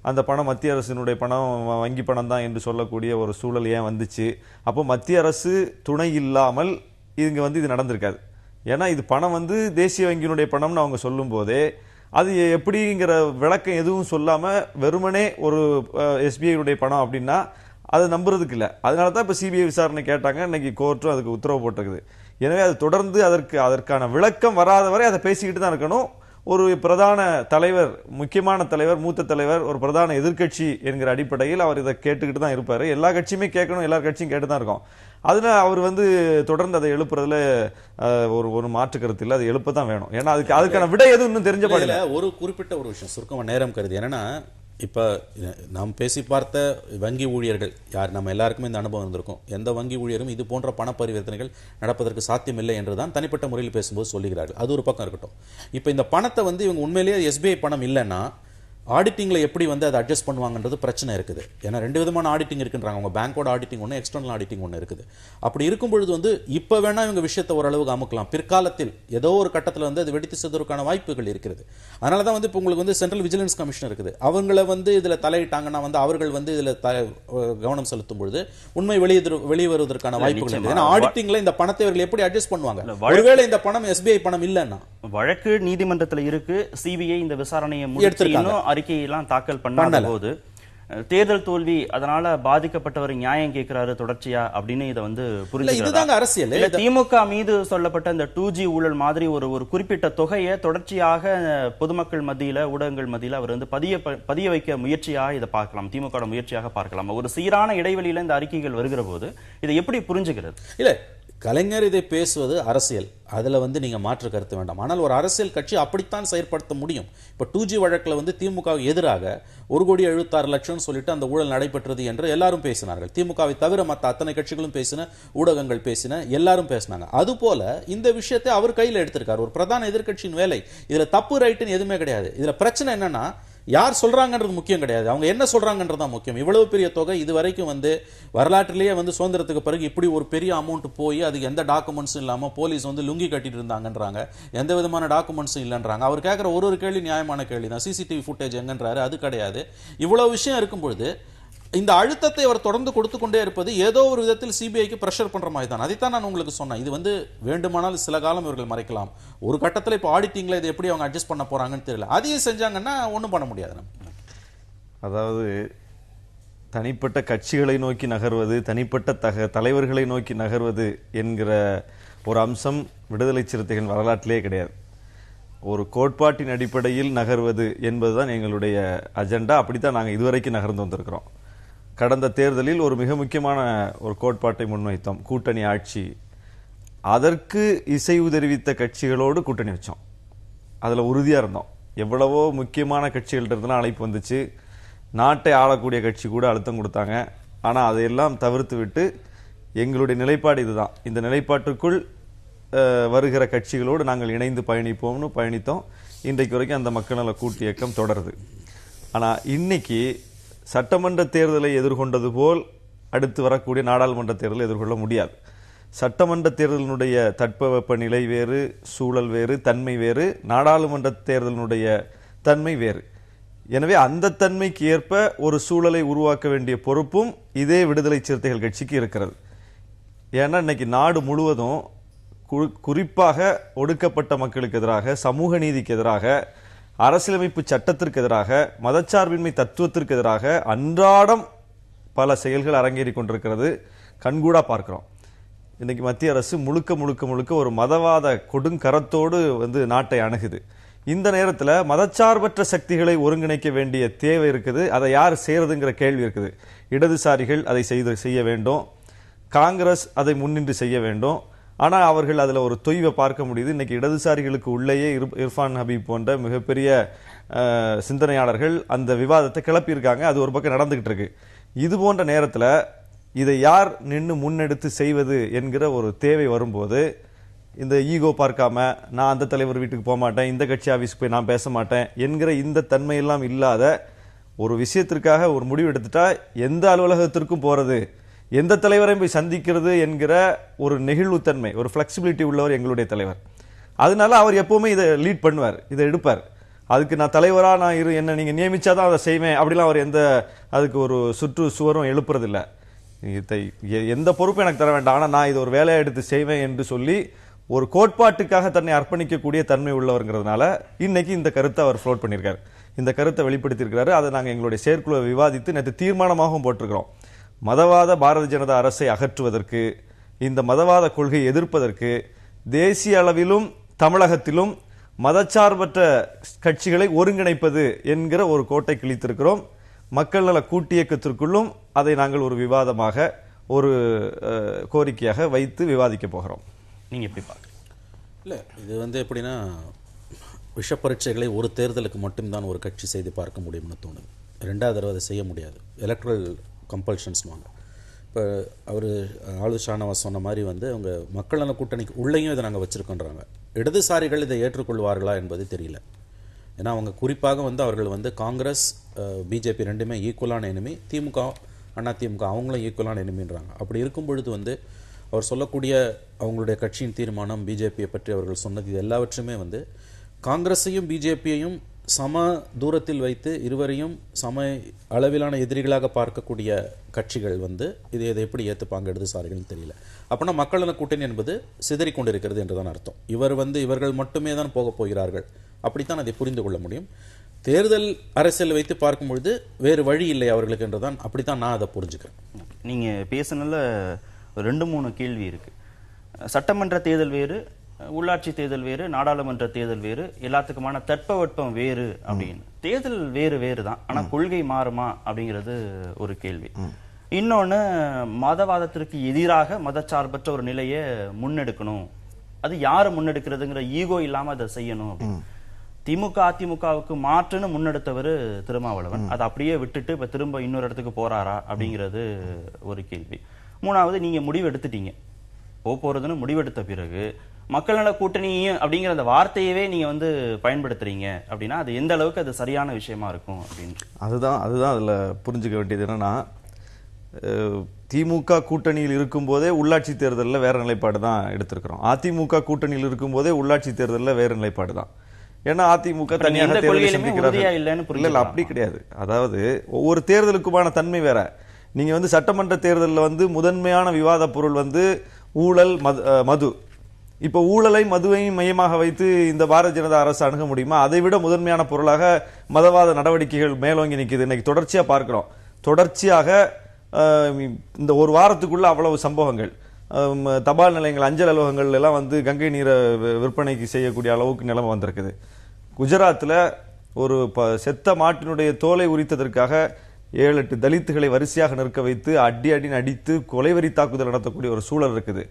அந்த பணம் மத்திய அரசினுடைய பணம், வங்கி பணம் தான் என்று சொல்லக்கூடிய ஒரு சூழல் ஏன் வந்துச்சு? அப்போ மத்திய அரசு துணை இல்லாமல் இங்க இது நடந்திருக்காது. ஏன்னா இது பணம் தேசிய வங்கியினுடைய பணம்னு அவங்க சொல்லும் போதே அது எப்படிங்கிற விளக்கம் எதுவும் சொல்லாம வெறுமனே ஒரு எஸ்பிஐ பணம் அப்படின்னா அதை நம்புறதுக்கு இல்லை. அதனால தான் இப்போ சிபிஐ விசாரணை கேட்டாங்க. இன்னைக்கு கோர்ட்டும் அதுக்கு உத்தரவு போட்டிருக்குது. எனவே அது தொடர்ந்து அதற்கான விளக்கம் வராத வரை அதை பேசிக்கிட்டு தான் இருக்கணும். ஒரு பிரதான தலைவர், முக்கியமான தலைவர், மூத்த தலைவர், ஒரு பிரதான எதிர்க்கட்சி என்கிற அடிப்படையில் அவர் இதை கேட்டுக்கிட்டு தான் இருப்பாரு. எல்லா கட்சியுமே கேட்கணும், எல்லா கட்சியும் கேட்டு தான் இருக்கும். அதுல அவர் தொடர்ந்து அதை எழுப்புறதுல ஒரு மாற்று கருத்து இல்லை. அது எழுப்ப தான் வேணும். ஏன்னா அதுக்கான விடை எதுவும் இன்னும் தெரிஞ்ச பாடல. ஒரு குறிப்பிட்ட ஒரு விஷயம் சுருக்கமா நேரம் கருதி, என்னன்னா இப்போ நாம் பேசி பார்த்த வங்கி ஊழியர்கள் யார், நம்ம எல்லாருக்குமே இந்த அனுபவம் இருந்திருக்கும். எந்த வங்கி ஊழியரும் இது போன்ற பண பரிவர்த்தனைகள் நடப்பதற்கு சாத்தியமில்லை என்றுதான் தனிப்பட்ட முறையில் பேசும்போது சொல்லுகிறார்கள். அது ஒரு பக்கம் இருக்கட்டும். இப்போ இந்த பணத்தை இவங்க உண்மையிலேயே எஸ்பிஐ பணம் இல்லைன்னா ஆடிட்டிங்ல எப்படி அதை அட்ஜஸ்ட் பண்ணுவாங்கன்றது பிரச்சனை இருக்குது. ஏன்னா ரெண்டு விதமான ஆடிட்டிங் இருக்குன்றாங்க. உங்க பேங்கோட ஆடிட்டிங் ஒன்று, எக்ஸ்டர்னல் ஆடிட்டிங் ஒன்று இருக்குது. அப்படி இருக்கும் பொழுது இப்போ வேணா இவங்க விஷயத்தை ஓரளவுக்கு அமுக்கலாம். பிற்காலத்தில் ஏதோ ஒரு கட்டத்தில் அது வெடித்து செல்வதற்கான வாய்ப்புகள் இருக்கிறது. அதனால தான் இப்போ உங்களுக்கு சென்ட்ரல் விஜிலன்ஸ் கமிஷன் இருக்குது. அவங்கள இதில் தலையிட்டாங்கன்னா அவர்கள் இதில் கவனம் செலுத்தும் பொழுது உண்மை வெளியே வருவதற்கான வாய்ப்புகள் இருக்குது. ஏன்னா ஆடிட்டிங்ல இந்த பணத்தை இவர்கள் எப்படி அட்ஜஸ்ட் பண்ணுவாங்க? ஒருவேளை இந்த பணம் எஸ்பிஐ பணம் இல்லைன்னா வழக்கு நீதிமன்றத்தில் இருக்கு. சிபிஐ இந்த விசாரணையை முடிச்சு அறிக்கையெல்லாம் தாக்கல் பண்ணாத போது தேர்தல் தோல்வி, அதனால பாதிக்கப்பட்டவர் நியாயம் கேட்கிறாரு தொடர்ச்சியா அப்படின்னு இதை புரிஞ்சுக்கிறாங்க. அரசியல் திமுக மீது சொல்லப்பட்ட இந்த 2G ஊழல் மாதிரி ஒரு குறிப்பிட்ட தொகையை தொடர்ச்சியாக பொதுமக்கள் மத்தியில, ஊடகங்கள் மத்தியில அவர் பதிய வைக்க முயற்சியாக இதை பார்க்கலாம், திமுக முயற்சியாக பார்க்கலாம். ஒரு சீரான இடைவெளியில இந்த அறிக்கைகள் வருகிற போது இதை எப்படி புரிஞ்சுக்கிறது? இல்ல, கலைஞர் இதை பேசுவது அரசியல், அதுல நீங்க மாற்று கருத்து வேண்டாம். ஆனால் ஒரு அரசியல் கட்சி அப்படித்தான் செயற்படுத்த முடியும். இப்ப 2G வழக்குல திமுக எதிராக 1,76,00,000 சொல்லிட்டு அந்த ஊழல் நடைபெற்றது என்று எல்லாரும் பேசினார்கள். திமுகவை தவிர மற்ற அத்தனை கட்சிகளும் பேசின, ஊடகங்கள் பேசின, எல்லாரும் பேசினாங்க. அது போல இந்த விஷயத்தை அவர் கையில் எடுத்திருக்காரு. ஒரு பிரதான எதிர்க்கட்சியின் வேலை. இதுல தப்பு ரைட்டுன்னு எதுவுமே கிடையாது. இதுல பிரச்சனை என்னன்னா யார் சொல்றாங்கன்றது முக்கியம் கிடையாது, அவங்க என்ன சொல்றாங்கன்றது தான் முக்கியம். இவ்வளவு பெரிய தொகை இதுவரைக்கும் வரலாற்றிலேயே சுதந்திரத்துக்கு பிறகு இப்படி ஒரு பெரிய அமௌண்ட் போய் அதுக்கு எந்த டாக்குமெண்ட்ஸும் இல்லாம போலீஸ் லுங்கி கட்டிட்டு இருந்தாங்கன்றாங்க, எந்த விதமான டாக்குமெண்ட்ஸும் இல்லைன்றாங்க. அவர் கேட்கிற ஒரு கேள்வி நியாயமான கேள்வி தான். சிசிடிவி ஃபுட்டேஜ் எங்கன்றாரு, அது கிடையாது. இவ்வளவு விஷயம் இருக்கும்பொழுது இந்த அழுத்தத்தை அவர் தொடர்ந்து கொடுத்து கொண்டே இருப்பது ஏதோ ஒரு விதத்தில் சிபிஐக்கு பிரஷர் பண்ற மாதிரி தான். அதைத்தான் நான் உங்களுக்கு சொன்னேன். இது வேண்டுமானால் சில காலம் இவர்கள் மறைக்கலாம். ஒரு கட்டத்தில் இப்போ ஆடிட்டிங்ல இதை எப்படி அவங்க அட்ஜஸ்ட் பண்ண போறாங்கன்னு தெரியல. அதையும் செஞ்சாங்கன்னா ஒன்றும் பண்ண முடியாது. அதாவது தனிப்பட்ட கட்சிகளை நோக்கி நகர்வது, தனிப்பட்ட தலைவர்களை நோக்கி நகர்வது என்கிற ஒரு அம்சம் விடுதலை சிறுத்தைகள் வரலாற்றிலே கிடையாது. ஒரு கோட்பாட்டின் அடிப்படையில் நகர்வது என்பதுதான் எங்களுடைய அஜெண்டா. அப்படித்தான் நாங்கள் இதுவரைக்கும் நகர்ந்து வந்திருக்கிறோம். கடந்த தேர்தலில் ஒரு மிக முக்கியமான ஒரு கோட்பாட்டை முன்வைத்தோம், கூட்டணி ஆட்சி. அதற்கு இசைவு தெரிவித்த கட்சிகளோடு கூட்டணி வச்சோம். அதுல உறுதியா இருந்தோம். எவ்வளவோ முக்கியமான கட்சிகள்ட்ட இருந்தெல்லாம் அழைப்பு வந்துச்சு. நாட்டை ஆளக்கூடிய கட்சி கூட அழுத்தம் கொடுத்தாங்க. ஆனா அதையெல்லாம் தவிர்த்து விட்டு எங்களுடைய நிலைப்பாடு இதுதான், இந்த நிலைப்பாட்டுக்குள் வருகிற கட்சிகளோடு நாங்கள் இணைந்து பயணிப்போம்னு பயணித்தோம். இன்றைக்கு வரைக்கும் அந்த மக்கள் நல கூட்டு இயக்கம் தொடருது. ஆனா இன்னைக்கு சட்டமன்ற தேர்தலை எதிர்கொண்டது போல் அடுத்து வரக்கூடிய நாடாளுமன்ற தேர்தலை எதிர்கொள்ள முடியாது. சட்டமன்ற தேர்தலினுடைய தட்பவெப்ப நிலை வேறு, சூழல் வேறு, தன்மை வேறு. நாடாளுமன்ற தேர்தலினுடைய தன்மை வேறு. எனவே அந்த தன்மைக்கு ஏற்ப ஒரு சூழலை உருவாக்க வேண்டிய பொறுப்பும் இதே விடுதலை சிறுத்தைகள் கட்சிக்கு இருக்கிறது. ஏன்னா இன்னைக்கு நாடு முழுவதும் குறிப்பாக ஒடுக்கப்பட்ட மக்களுக்கு எதிராக, சமூக நீதிக்கு எதிராக, அரசியலமைப்பு சட்டத்திற்கு எதிராக, மதச்சார்பின்மை தத்துவத்திற்கு எதிராக அன்றாடம் பல செயல்கள் அரங்கேறி கொண்டிருக்கிறது. கண்கூடா பார்க்கிறோம். இன்னைக்கு மத்திய அரசு முழுக்க முழுக்க முழுக்க ஒரு மதவாத கொடுங்கரத்தோடு நாட்டை அணுகுது. இந்த நேரத்தில் மதச்சார்பற்ற சக்திகளை ஒருங்கிணைக்க வேண்டிய தேவை இருக்குது. அதை யார் செய்யறதுங்கிற கேள்வி இருக்குது. இடதுசாரிகள் அதை செய்ய வேண்டும், காங்கிரஸ் அதை முன்னின்று செய்ய வேண்டும். ஆனால் அவர்கள் அதில் ஒரு தொய்வை பார்க்க முடியுது. இன்னைக்கு இடதுசாரிகளுக்கு உள்ளேயே இர்ஃபான் ஹபீப் போன்ற மிகப்பெரிய சிந்தனையாளர்கள் அந்த விவாதத்தை கிளப்பியிருக்காங்க. அது ஒரு பக்கம் நடந்துகிட்டு இருக்கு. இது போன்ற நேரத்தில் இதை யார் நின்று முன்னெடுத்து செய்வது என்கிற ஒரு தேவை வரும்போது இந்த ஈகோ பார்க்காம நான் அந்த தலைவர் வீட்டுக்கு போக மாட்டேன், இந்த கட்சி ஆஃபீஸ்க்கு போய் நான் பேச மாட்டேன் என்கிற இந்த தன்மையெல்லாம் இல்லாத ஒரு விஷயத்திற்காக ஒரு முடிவு எடுத்துட்டா எந்த அலுவலகத்திற்கும் போறது, எந்த தலைவரையும் போய் சந்திக்கிறது என்கிற ஒரு நெகிழ்வுத்தன்மை, ஒரு ஃபிளெக்சிபிலிட்டி உள்ளவர் எங்களுடைய தலைவர். அதனால அவர் எப்பவுமே இதை லீட் பண்ணுவார், இதை எடுப்பார். அதுக்கு நான் தலைவரா நான் என்ன நீங்க நியமிச்சாதான் அதை செய்வேன் அப்படிலாம் அவர் அதுக்கு ஒரு சுற்று சுவரும் எழுப்புறதில்லை. எந்த பொறுப்பும் எனக்கு தர வேண்டாம், ஆனா நான் இது ஒரு வேலையை எடுத்து செய்வேன் என்று சொல்லி ஒரு கோட்பாட்டுக்காக தன்னை அர்ப்பணிக்கக்கூடிய தன்மை உள்ளவர்ங்கிறதுனால இன்னைக்கு இந்த கருத்தை அவர் ஃப்ளோட் பண்ணியிருக்காரு, இந்த கருத்தை வெளிப்படுத்தியிருக்கிறாரு. அதை நாங்கள் எங்களுடைய செயற்குழுவை விவாதித்து நேற்று தீர்மானமாகவும் போட்டிருக்கிறோம். மதவாத பாரதிய ஜனதா அரசை அகற்றுவதற்கு, இந்த மதவாத கொள்கையை எதிர்ப்பதற்கு தேசிய அளவிலும் தமிழகத்திலும் மதச்சார்பற்ற கட்சிகளை ஒருங்கிணைப்பது என்கிற ஒரு கோட்டை கிழித்திருக்கிறோம். மக்கள் நல கூட்டியக்கத்திற்குள்ளும் அதை நாங்கள் ஒரு விவாதமாக, ஒரு கோரிக்கையாக வைத்து விவாதிக்க போகிறோம். நீங்க எப்படி பார்க்க? இல்லை, இது எப்படின்னா விஷ பரீட்சைகளை ஒரு தேர்தலுக்கு மட்டும்தான் ஒரு கட்சி செய்து பார்க்க முடியும்னு தோணுது. ரெண்டாவது தடவை அதை செய்ய முடியாது. எலக்ட்ரல் கம்பல்ஷன்ஸ்வாங்க. இப்போ அவர் ஆளு ஷானவாஸ் சொன்ன மாதிரி அவங்க மக்கள் நல கூட்டணிக்கு உள்ளேயும் இதை நாங்கள் வச்சுருக்கோன்றாங்க. இடதுசாரிகள் இதை ஏற்றுக்கொள்வார்களா என்பது தெரியல. ஏன்னா அவங்க குறிப்பாக அவர்கள் காங்கிரஸ் பிஜேபி ரெண்டுமே ஈக்குவலான எனிமி, திமுக அதிமுக அவங்களும் ஈக்குவலான எனிமின்றாங்க. அப்படி இருக்கும் பொழுது அவர் சொல்லக்கூடிய அவங்களுடைய கட்சியின் தீர்மானம், பிஜேபியை பற்றி அவர்கள் சொன்னது, இது எல்லாவற்றுமே காங்கிரஸையும் பிஜேபியையும் சம தூரத்தில் வைத்து இருவரையும் சம அளவிலான எதிரிகளாக பார்க்கக்கூடிய கட்சிகள் இதை எப்படி ஏற்றுப்பாங்க இடதுசாரிகள் தெரியல. அப்படின்னா மக்கள் நல கூட்டணி என்பது சிதறிக் கொண்டிருக்கிறது என்றுதான் அர்த்தம். இவர்கள் மட்டுமே தான் போகப் போகிறார்கள், அப்படித்தான் அதை புரிந்து கொள்ள முடியும். தேர்தல் அரசியல் வைத்து பார்க்கும் பொழுது வேறு வழி இல்லை அவர்களுக்கு என்றுதான், அப்படித்தான் நான் அதை புரிஞ்சுக்கிறேன். நீங்க பேசினால 2-3 கேள்வி இருக்கு. சட்டமன்ற தேர்தல் வேறு, உள்ளாட்சி தேர்தல் வேறு, நாடாளுமன்ற தேர்தல் வேறு, எல்லாத்துக்குமான தட்பவெட்பம் வேறு அப்படின்னு. தேர்தல் வேறு தான், ஆனா கொள்கை மாறுமா அப்படிங்கிறது ஒரு கேள்வி. இன்னொன்னு, மதவாதத்திற்கு எதிராக மதச்சார்பற்ற ஒரு நிலையை முன்னெடுக்கணும். அது யாரு முன்னெடுக்கிறதுங்கிற ஈகோ இல்லாம அதை செய்யணும். திமுக அதிமுகவுக்கு மாற்றுன்னு முன்னெடுத்தவர் திருமாவளவன். அதை அப்படியே விட்டுட்டு இப்ப திரும்ப இன்னொரு இடத்துக்கு போறாரா அப்படிங்கிறது ஒரு கேள்வி. மூணாவது, நீங்க முடிவு எடுத்துட்டீங்க, போறதுன்னு முடிவெடுத்த பிறகு மக்கள் நல கூட்டணி அப்படிங்கிற அந்த வார்த்தையவே நீங்க பயன்படுத்துறீங்க அப்படின்னா அது எந்த அளவுக்கு அது சரியான விஷயமா இருக்கும் அப்படின்னு அதுதான் அதுல புரிஞ்சுக்க வேண்டியது என்னன்னா, திமுக கூட்டணியில் இருக்கும் போதே உள்ளாட்சி தேர்தலில் வேற நிலைப்பாடு தான் எடுத்திருக்கிறோம். அதிமுக கூட்டணியில் இருக்கும் போதே உள்ளாட்சி தேர்தலில் வேற நிலைப்பாடு தான். ஏன்னா அதிமுக தனியாக இல்ல, அப்படி கிடையாது. அதாவது ஒவ்வொரு தேர்தலுக்குமான தன்மை வேற. நீங்க சட்டமன்ற தேர்தலில் முதன்மையான விவாத பொருள் ஊழல், மது. இப்ப ஊழலை மதுவையும் மையமாக வைத்து இந்த பாரதிய ஜனதா அரசு அணுக முடியுமா? அதை விட முதன்மையான பொருளாக மதவாத நடவடிக்கைகள் மேலோங்கி நிற்குது. இன்னைக்கு தொடர்ச்சியா பார்க்கிறோம். தொடர்ச்சியாக இந்த ஒரு வாரத்துக்குள்ள அவ்வளவு சம்பவங்கள். தபால் நிலையங்கள், அஞ்சல் அலுவலகங்கள் எல்லாம் கங்கை நீரை விற்பனைக்கு செய்யக்கூடிய அளவுக்கு நிலைமை வந்திருக்குது. குஜராத்ல ஒரு செத்த மாட்டினுடைய தோலை உரித்ததற்காக 7-8 தலித்துகளை வரிசையாக நிற்க வைத்து அடின்னு அடித்து கொலைவெறி தாக்குதல் நடத்தக்கூடிய ஒரு சூழல் இருக்குது.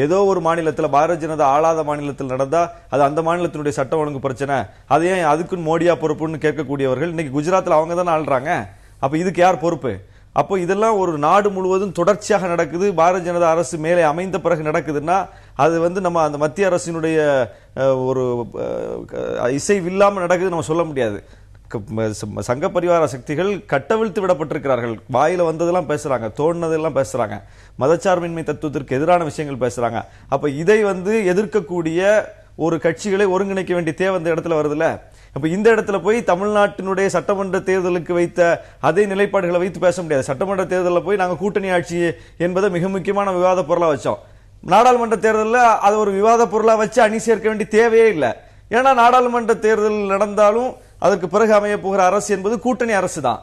ஏதோ ஒரு மாநிலத்தில், பாரதிய ஜனதா ஆளாத மாநிலத்தில் நடந்தா அது அந்த மாநிலத்தினுடைய சட்ட ஒழுங்கு பிரச்சனை, அதே அதுக்குன்னு மோடியா பொறுப்புன்னு கேட்கக்கூடியவர்கள் இன்னைக்கு குஜராத்தில் அவங்க தானே ஆள்றாங்க. அப்ப இதுக்கு யார் பொறுப்பு? அப்போ இதெல்லாம் ஒரு நாடு முழுவதும் தொடர்ச்சியாக நடக்குது. பாரதிய ஜனதா அரசு மேலே அமைந்த பிறகு நடக்குதுன்னா அது நம்ம அந்த மத்திய அரசினுடைய ஒரு இசைவில்லாமல் நடக்குது நம்ம சொல்ல முடியாது. சங்க பரிவார சக்திகள் கட்டவிழ்த்து விடப்பட்டிருக்கிறார்கள். வாயில வந்ததெல்லாம் பேசுறாங்க, தோணுனதெல்லாம் பேசுறாங்க, மதச்சார்பின்மை தத்துவத்திற்கு எதிரான விஷயங்கள் பேசுறாங்க. அப்ப இதை எதிர்க்கக்கூடிய ஒரு கட்சிகளை ஒருங்கிணைக்க வேண்டிய தேவை இந்த இடத்துல வருதுல்ல. அப்ப இந்த இடத்துல போய் தமிழ்நாட்டினுடைய சட்டமன்ற தேர்தலுக்கு வைத்த அதே நிலைப்பாடுகளை வைத்து பேச முடியாது. சட்டமன்ற தேர்தலில் போய் நாங்க கூட்டணி ஆட்சி என்பதை மிக முக்கியமான விவாத பொருளா வச்சோம். நாடாளுமன்ற தேர்தலில் அதை ஒரு விவாத பொருளா வச்சு அணி சேர்க்க வேண்டிய தேவையே இல்லை. ஏன்னா நாடாளுமன்ற தேர்தல் நடந்தாலும் அதற்கு பிறகு அமைய போகிற அரசு என்பது கூட்டணி அரசு தான்.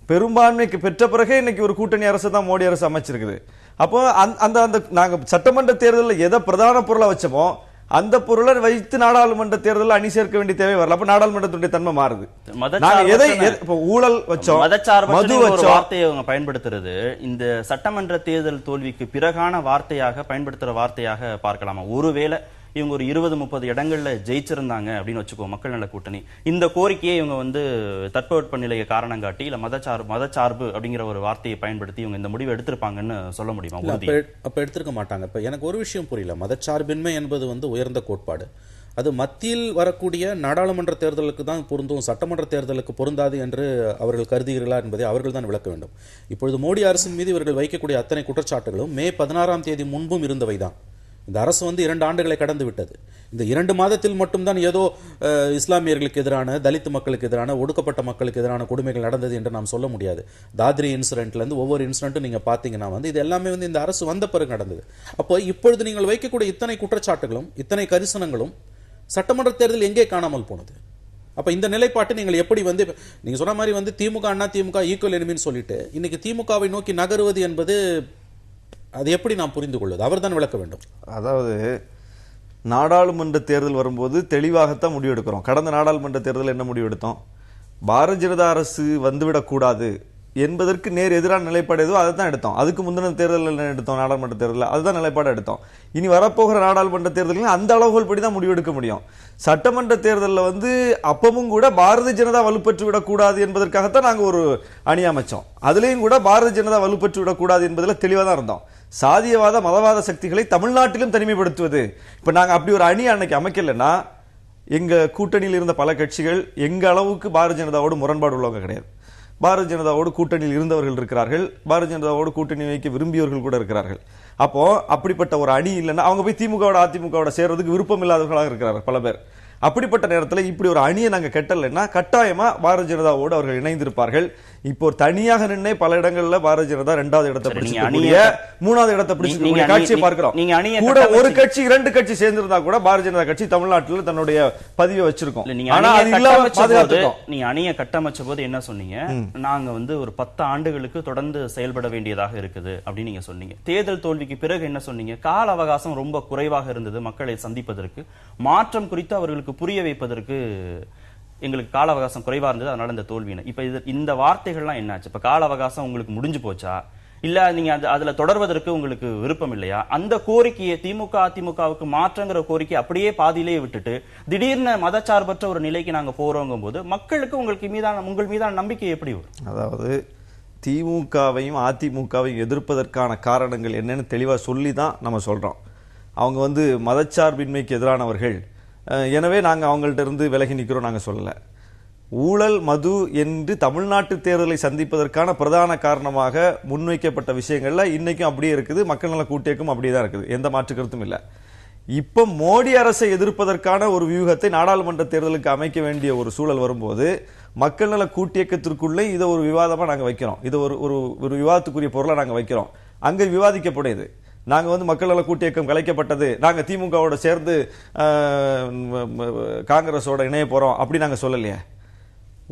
பெரும்பான்மைக்கு பெற்ற பிறகு இன்னைக்கு ஒரு கூட்டணி அரசு தான் மோடி அரசு அமைச்சிருக்குது. அப்போ அந்த நாங்க சட்டமன்ற தேர்தலில் எதை பிரதான பொருளா வச்சோமோ அந்த பொருளை வைத்து நாடாளுமன்ற தேர்தலில் அணி சேர்க்க வேண்டிய தேவை வரல. அப்ப நாடாளுமன்றத்துடைய தன்மை மாறுது. ஊழல் வச்சோம், மது வச்சோம் வார்த்தையை அவங்க பயன்படுத்துறது இந்த சட்டமன்ற தேர்தல் தோல்விக்கு பிறகான வார்த்தையாக பயன்படுத்துற வார்த்தையாக பார்க்கலாமா? ஒருவேளை இவங்க ஒரு 20-30 இடங்கள்ல ஜெயிச்சிருந்தாங்க அப்படின்னு வச்சுக்கோ மக்கள் நல கூட்டணி, இந்த கோரிக்கையை இவங்க வந்து தட்பவெட்ப நிலையை காரணம் காட்டி இல்ல மதச்சார்பு அப்படிங்கிற ஒரு வார்த்தையை பயன்படுத்தி இவங்க இந்த முடிவை எடுத்திருப்பாங்கன்னு சொல்ல முடியுமா? அப்ப எடுத்திருக்க மாட்டாங்க. இப்ப எனக்கு ஒரு விஷயம் புரியல. மதச்சார்பின்மை என்பது வந்து உயர்ந்த கோட்பாடு. அது மத்தியில் வரக்கூடிய நாடாளுமன்ற தேர்தலுக்கு தான் பொருந்தும், சட்டமன்ற தேர்தலுக்கு பொருந்தாது என்று அவர்கள் கருதுகிறார்களா என்பதை அவர்கள் தான் விளக்க வேண்டும். இப்பொழுது மோடி அரசின் மீது இவர்கள் வைக்கக்கூடிய அத்தனை குற்றச்சாட்டுகளும் மே 16ஆம் தேதி முன்பும் இருந்தவைதான். இந்த அரசு வந்து 2 ஆண்டுகளை கடந்து விட்டது. இந்த 2 மாதத்தில் மட்டும்தான் ஏதோ இஸ்லாமியர்களுக்கு எதிரான, தலித் மக்களுக்கு எதிரான, ஒடுக்கப்பட்ட மக்களுக்கு எதிரான கொடுமைகள் நடந்தது என்று நாம் சொல்ல முடியாது. தாத்ரி இன்சிடென்ட்ல இருந்து ஒவ்வொரு இன்சிடென்ட்டும் நீங்க பாத்தீங்கன்னா வந்து இது எல்லாமே வந்து இந்த அரசு வந்த பிறகு நடந்தது. அப்போ இப்பொழுது நீங்கள் வைக்கக்கூடிய இத்தனை குற்றச்சாட்டுகளும் இத்தனை கரிசனங்களும் சட்டமன்ற தேர்தல் எங்கே காணாமல் போனது? அப்ப இந்த நிலைப்பாட்டை நீங்கள் எப்படி வந்து நீங்க சொன்ன மாதிரி வந்து திமுக அண்ணா திமுக ஈக்குவல் எனிமின்னு சொல்லிட்டு இன்னைக்கு திமுகவை நோக்கி நகருவது என்பது அது எப்படி நாம் புரிந்து கொள்வது? அவர் தான் விளக்க வேண்டும். அதாவது நாடாளுமன்ற தேர்தல் வரும்போது தெளிவாகத்தான் முடிவெடுக்கிறோம். கடந்த நாடாளுமன்ற தேர்தல் என்ன முடிவெடுத்தோம்? பாரதிய ஜனதா அரசு வந்துவிடக்கூடாது என்பதற்கு நேர் எதிரான நிலைப்பாடு எதுவோ அதை தான் எடுத்தோம். அதுக்கு முந்தின தேர்தலில் எடுத்தோம், நாடாளுமன்ற தேர்தலில் அதுதான் நிலைப்பாடு எடுத்தோம். இனி வரப்போகிற நாடாளுமன்ற தேர்தலில் அந்த அளவுகள் படி தான் முடிவெடுக்க முடியும். சட்டமன்ற தேர்தலில் வந்து அப்பவும் கூட பாரதிய ஜனதா வலுப்பெற்று விடக்கூடாது என்பதற்காகத்தான் நாங்கள் ஒரு அணி அமைச்சோம். அதுலேயும் கூட பாரதிய ஜனதா வலுப்பெற்று விடக்கூடாது என்பதில் தெளிவாக தான் இருந்தோம். சாதியவாத மதவாத சக்திகளை தமிழ்நாட்டிலும் தனிமைப்படுத்துவது. இப்ப நாங்க அப்படி ஒரு அணி அன்னைக்கு அமைக்கலன்னா எங்க கூட்டணியில் இருந்த பல கட்சிகள் எங்க அளவுக்கு பாரதிய ஜனதாவோடு முரண்பாடு உள்ளவங்க கிடையாது. பாரதிய ஜனதாவோடு கூட்டணியில் இருந்தவர்கள் இருக்கிறார்கள், பாரதிய ஜனதாவோடு கூட்டணி வைக்க விரும்பியவர்கள் கூட இருக்கிறார்கள். அப்போ அப்படிப்பட்ட ஒரு அணி இல்லைன்னா அவங்க போய் திமுகவோட அதிமுகவோட சேர்றதுக்கு விருப்பம் இல்லாதவர்களாக இருக்கிறார்கள் பல பேர். அப்படிப்பட்ட நேரத்தில் இப்படி ஒரு அணியை நாங்க கட்டலைன்னா கட்டாயமா பாரதிய ஜனதாவோடு அவர்கள் இணைந்திருப்பார்கள். இப்போ தனியாக நின்னே பல இடங்கள்ல பாரதிய ஜனதா 2வது இடத்தை பிடிச்சிருக்கக்கூடிய 3வது இடத்தை பிடிச்சிருக்கக்கூடிய காட்சியை பார்க்கிறோம். கூட ஒரு கட்சி 2 கட்சி சேர்ந்திருந்தா கூட பாரதிய ஜனதா கட்சி தமிழ்நாட்டில் தன்னுடைய பதிவை வச்சிருக்கோம். ஆனா அது இல்லாம பாதுகாத்துட்டோம். நீங்க அணியை கட்டமைச்ச போது என்ன சொன்னீங்க? நாங்க வந்து ஒரு 10 ஆண்டுகளுக்கு தொடர்ந்து செயல்பட வேண்டியதாக இருக்குது அப்படின்னு நீங்க சொன்னீங்க. தேர்தல் தோல்விக்கு பிறகு என்ன சொன்னீங்க? கால அவகாசம் ரொம்ப குறைவாக இருந்தது மக்களை சந்திப்பதற்கு, மாற்றம் குறித்து அவர்களுக்கு புரிய வைப்பதற்கு எங்களுக்கு கால அவகாசம் குறைவா இருந்தது, அதனால இந்த தோல்வியின. இப்ப இந்த வார்த்தைகள்லாம் என்னாச்சு? இப்ப கால அவகாசம் உங்களுக்கு முடிஞ்சு போச்சா, இல்ல நீங்க அதுல தொடர்வதற்கு உங்களுக்கு விருப்பம் இல்லையா? அந்த கோரிக்கையை திமுக அதிமுகவுக்கு மாற்றங்கிற கோரிக்கை அப்படியே பாதியிலேயே விட்டுட்டு திடீர்னு மதச்சார்பற்ற ஒரு நிலைக்கு நாங்க போறோங்கும் போது மக்களுக்கு உங்கள் மீதான நம்பிக்கை எப்படி வரும்? அதாவது திமுகவையும் அதிமுகவையும் எதிர்ப்பதற்கான காரணங்கள் என்னன்னு தெளிவா சொல்லி தான் நம்ம சொல்றோம். அவங்க வந்து மதச்சார்பின்மைக்கு எதிரானவர்கள், எனவே நாங்கள் அவங்கள்ட்ட இருந்து விலகி நிற்கிறோம் நாங்கள் சொல்லலை. ஊழல் மது என்று தமிழ்நாட்டு தேர்தலை சந்திப்பதற்கான பிரதான காரணமாக முன்வைக்கப்பட்ட விஷயங்கள்ல இன்னைக்கும் அப்படியே இருக்குது. மக்கள் நல கூட்டியக்கும் அப்படியே தான் இருக்குது, எந்த மாற்று கருத்தும் இல்லை. இப்ப மோடி அரசை எதிர்ப்பதற்கான ஒரு வியூகத்தை நாடாளுமன்ற தேர்தலுக்கு அமைக்க வேண்டிய ஒரு சூழல் வரும்போது மக்கள் நல கூட்டியக்கத்திற்குள்ளே இதை ஒரு விவாதமா நாங்கள் வைக்கிறோம். இதை ஒரு விவாதத்துக்குரிய பொருளை நாங்கள் வைக்கிறோம். அங்கே விவாதிக்கப்படுது. நாங்க வந்து மக்கள் நல கூட்டியக்கம் கலைக்கப்பட்டது, நாங்க திமுகவோட சேர்ந்து காங்கிரஸோட இணைய போறோம் அப்படி நாங்க சொல்லலையே.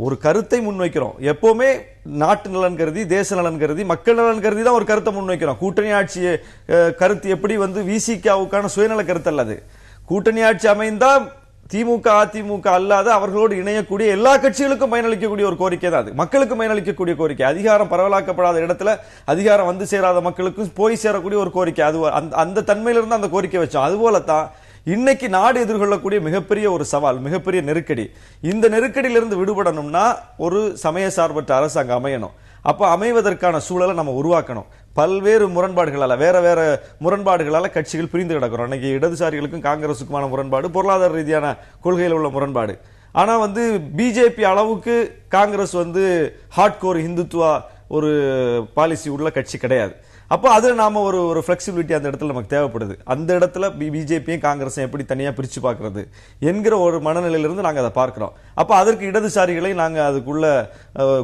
ஒரு கருத்தை முன்வைக்கிறோம். எப்பவுமே நாட்டு நலன் கருதி, தேச நலன் கருதி, மக்கள் நலன் கருதி தான் ஒரு கருத்தை முன்வைக்கிறோம். கூட்டணி ஆட்சி கருத்து எப்படி வந்து விசிகாவுக்கான சுயநல கருத்து அல்லது. கூட்டணி ஆட்சி அமைந்தா திமுக அதிமுக அல்லாத அவர்களோடு இணையக்கூடிய எல்லா கட்சிகளுக்கும் பயனளிக்கக்கூடிய ஒரு கோரிக்கை தான் அது. மக்களுக்கு பயனளிக்கக்கூடிய கோரிக்கை. அதிகாரம் பரவலாக்கப்படாத இடத்துல அதிகாரம் வந்து சேராத மக்களுக்கும் போய் சேரக்கூடிய ஒரு கோரிக்கை. அது அந்த தன்மையிலிருந்து அந்த கோரிக்கை வச்சோம். அதுபோலத்தான் இன்னைக்கு நாடு எதிர்கொள்ளக்கூடிய மிகப்பெரிய ஒரு சவால், மிகப்பெரிய நெருக்கடி. இந்த நெருக்கடியிலிருந்து விடுபடணும்னா ஒரு சமய சார்பற்ற அரசாங்கம் அமையணும். அப்ப அமைவதற்கான சூழலை நம்ம உருவாக்கணும். பல்வேறு முரண்பாடுகளால, வேற வேற முரண்பாடுகளால கட்சிகள் பிரிந்து கிடக்கிறோம். இன்னைக்கு இடதுசாரிகளுக்கும் காங்கிரசுக்குமான முரண்பாடு, பொருளாதார ரீதியான கொள்கையில் உள்ள முரண்பாடு. ஆனா வந்து பிஜேபி அளவுக்கு காங்கிரஸ் வந்து ஹார்ட்கோர் இந்துத்துவா ஒரு பாலிசி உள்ள கட்சி கிடையாது. அப்போ அதுல நாம ஒரு ஃபிளெக்சிபிலிட்டி அந்த இடத்துல நமக்கு தேவைப்படுது. அந்த இடத்துல பிஜேபியும் காங்கிரஸும் எப்படி தனியா பிரிச்சு பார்க்கறது என்கிற ஒரு மனநிலையிலிருந்து நாங்க அதை பார்க்கிறோம். அப்ப அதற்கு இடதுசாரிகளை நாங்க அதுக்குள்ள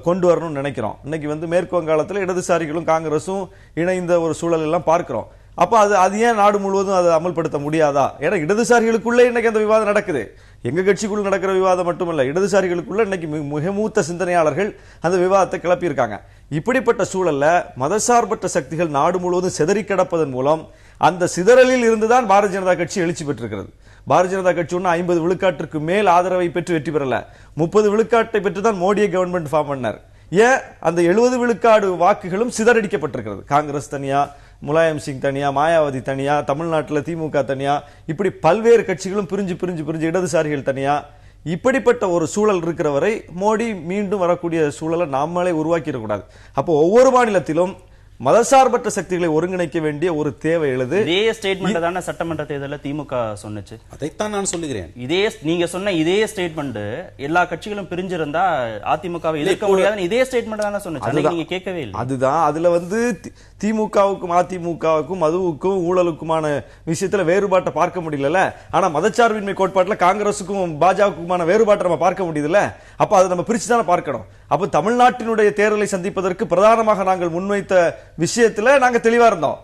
கொண்டு வரணும்னு நினைக்கிறோம். இன்னைக்கு வந்து மேற்கு வங்காளத்துல இடதுசாரிகளும் காங்கிரஸும் இணைந்த ஒரு சூழல் எல்லாம் பார்க்கிறோம். அப்ப அது ஏன் நாடு முழுவதும் அதை அமல்படுத்த முடியாதா? ஏன்னா இடதுசாரிகளுக்குள்ளே இன்னைக்கு அந்த விவாதம் நடக்குது. எங்க கட்சிக்குள்ள நடக்கிற விவாதம் மட்டுமல்ல, இடதுசாரிகளுக்குள்ள இன்னைக்கு மிக மூத்த சிந்தனையாளர்கள் அந்த விவாதத்தை கிளப்பியிருக்காங்க. இப்படிப்பட்ட சூழல்ல மதசார்பற்ற சக்திகள் நாடு முழுவதும் சிதறி கிடப்பதன் மூலம் அந்த சிதறலில் இருந்துதான் பாரதிய ஜனதா கட்சி எழுச்சி பெற்றிருக்கிறது. பாரதிய ஜனதா கட்சி ஒன்று 50 விழுக்காட்டிற்கு மேல் ஆதரவை பெற்று வெற்றி பெறல, 30 விழுக்காட்டை பெற்றுதான் மோடியை கவர்மெண்ட் ஃபார்ம் பண்ணார். ஏன் அந்த 70 விழுக்காடு வாக்குகளும் சிதறடிக்கப்பட்டிருக்கிறது. காங்கிரஸ் தனியா, முலாயம் சிங் தனியா, மாயாவதி தனியா, தமிழ்நாட்டுல திமுக தனியா, இப்படி பல்வேறு கட்சிகளும் பிரிஞ்சு பிரிஞ்சு பிரிஞ்சு இடதுசாரிகள் தனியா, இப்படிப்பட்ட ஒரு சூழல் இருக்கிற வரை மோடி மீண்டும் வரக்கூடிய சூழலை நாமளே உருவாக்கிடக்கூடாது. அப்போ ஒவ்வொரு மாநிலத்திலும் மதசார்பற்ற சக்திகளை ஒருங்கிணைக்க வேண்டிய ஒரு தேவை எழுது. இதே ஸ்டேட்மெண்ட் தானே சட்டமன்ற தேர்தலில் திமுக சொன்னுச்சு. அதைத்தான் நான் சொல்லுகிறேன். இதே நீங்க சொன்ன இதே ஸ்டேட்மெண்ட் எல்லா கட்சிகளும் பிரிஞ்சிருந்தா அதிமுகவை எதிர்க்க முடியாதுன்னு இதே ஸ்டேட்மெண்ட் தானே சொன்னுச்சு. நீங்க கேட்கவே இல்லை. அதுதான் அதுல திமுகவுக்கும் அதிமுகவுக்கும் மதுவுக்கும் ஊழலுக்குமான விஷயத்துல வேறுபாட்டை பார்க்க முடியல. ஆனா மதச்சார்பின்மை கோட்பாட்டுல காங்கிரசுக்கும் பாஜகவுக்குமான வேறுபாட்டை நம்ம பார்க்க முடியுதுல்ல. அப்ப அதை நம்ம பிரிச்சு தானே பார்க்கணும். அப்ப தமிழ்நாட்டினுடைய தேர்தலை சந்திப்பதற்கு பிரதானமாக நாங்கள் முன்வைத்த விஷயத்துல நாங்க தெளிவா இருந்தோம்.